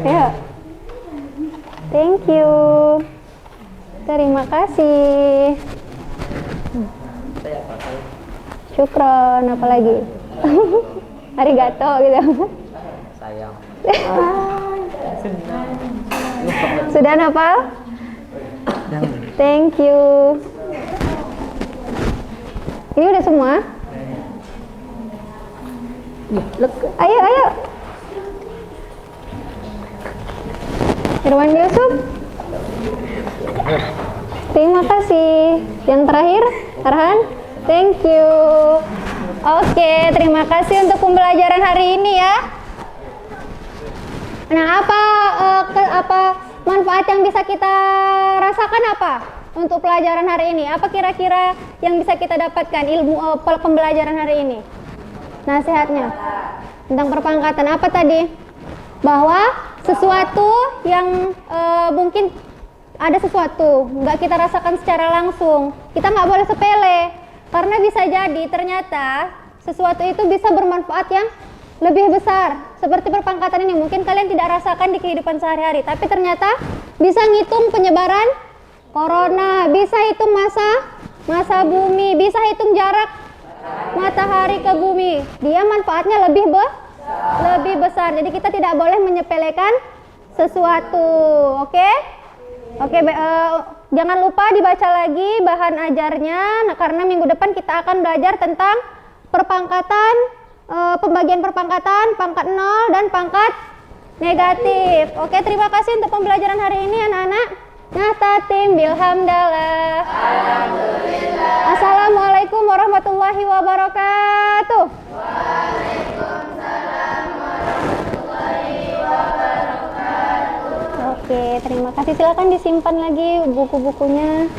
Ya. Thank you. Terima kasih. Syukron, apa lagi? Arigato gitu. Sayang. Sudah hafal? Thank you. Ini udah semua? Ayo, ayo. Irwan Yusuf. Terima kasih. Yang terakhir, Arhan. Thank you. Oke, terima kasih untuk pembelajaran hari ini ya. Nah, apa manfaat yang bisa kita rasakan apa untuk pelajaran hari ini? Apa kira-kira yang bisa kita dapatkan ilmu pembelajaran hari ini? Nasihatnya tentang perpangkatan apa tadi? Bahwa sesuatu yang mungkin ada sesuatu nggak kita rasakan secara langsung, kita nggak boleh sepele, karena bisa jadi ternyata sesuatu itu bisa bermanfaat yang lebih besar. Seperti perpangkatan ini mungkin kalian tidak rasakan di kehidupan sehari-hari, tapi ternyata bisa ngitung penyebaran corona, bisa hitung masa bumi, bisa hitung jarak matahari ke bumi. Dia manfaatnya lebih besar. Jadi kita tidak boleh menyepelekan sesuatu. Oke? Jangan lupa dibaca lagi bahan ajarnya, karena minggu depan kita akan belajar tentang perpangkatan, pembagian perpangkatan, pangkat 0 dan pangkat negatif. Oke, terima kasih untuk pembelajaran hari ini anak-anak. Nahtatim bilhamdallah. Alhamdulillah. Assalamualaikum warahmatullahi wabarakatuh. Waalaikumsalam warahmatullahi wabarakatuh. Oke, terima kasih. Silakan disimpan lagi buku-bukunya.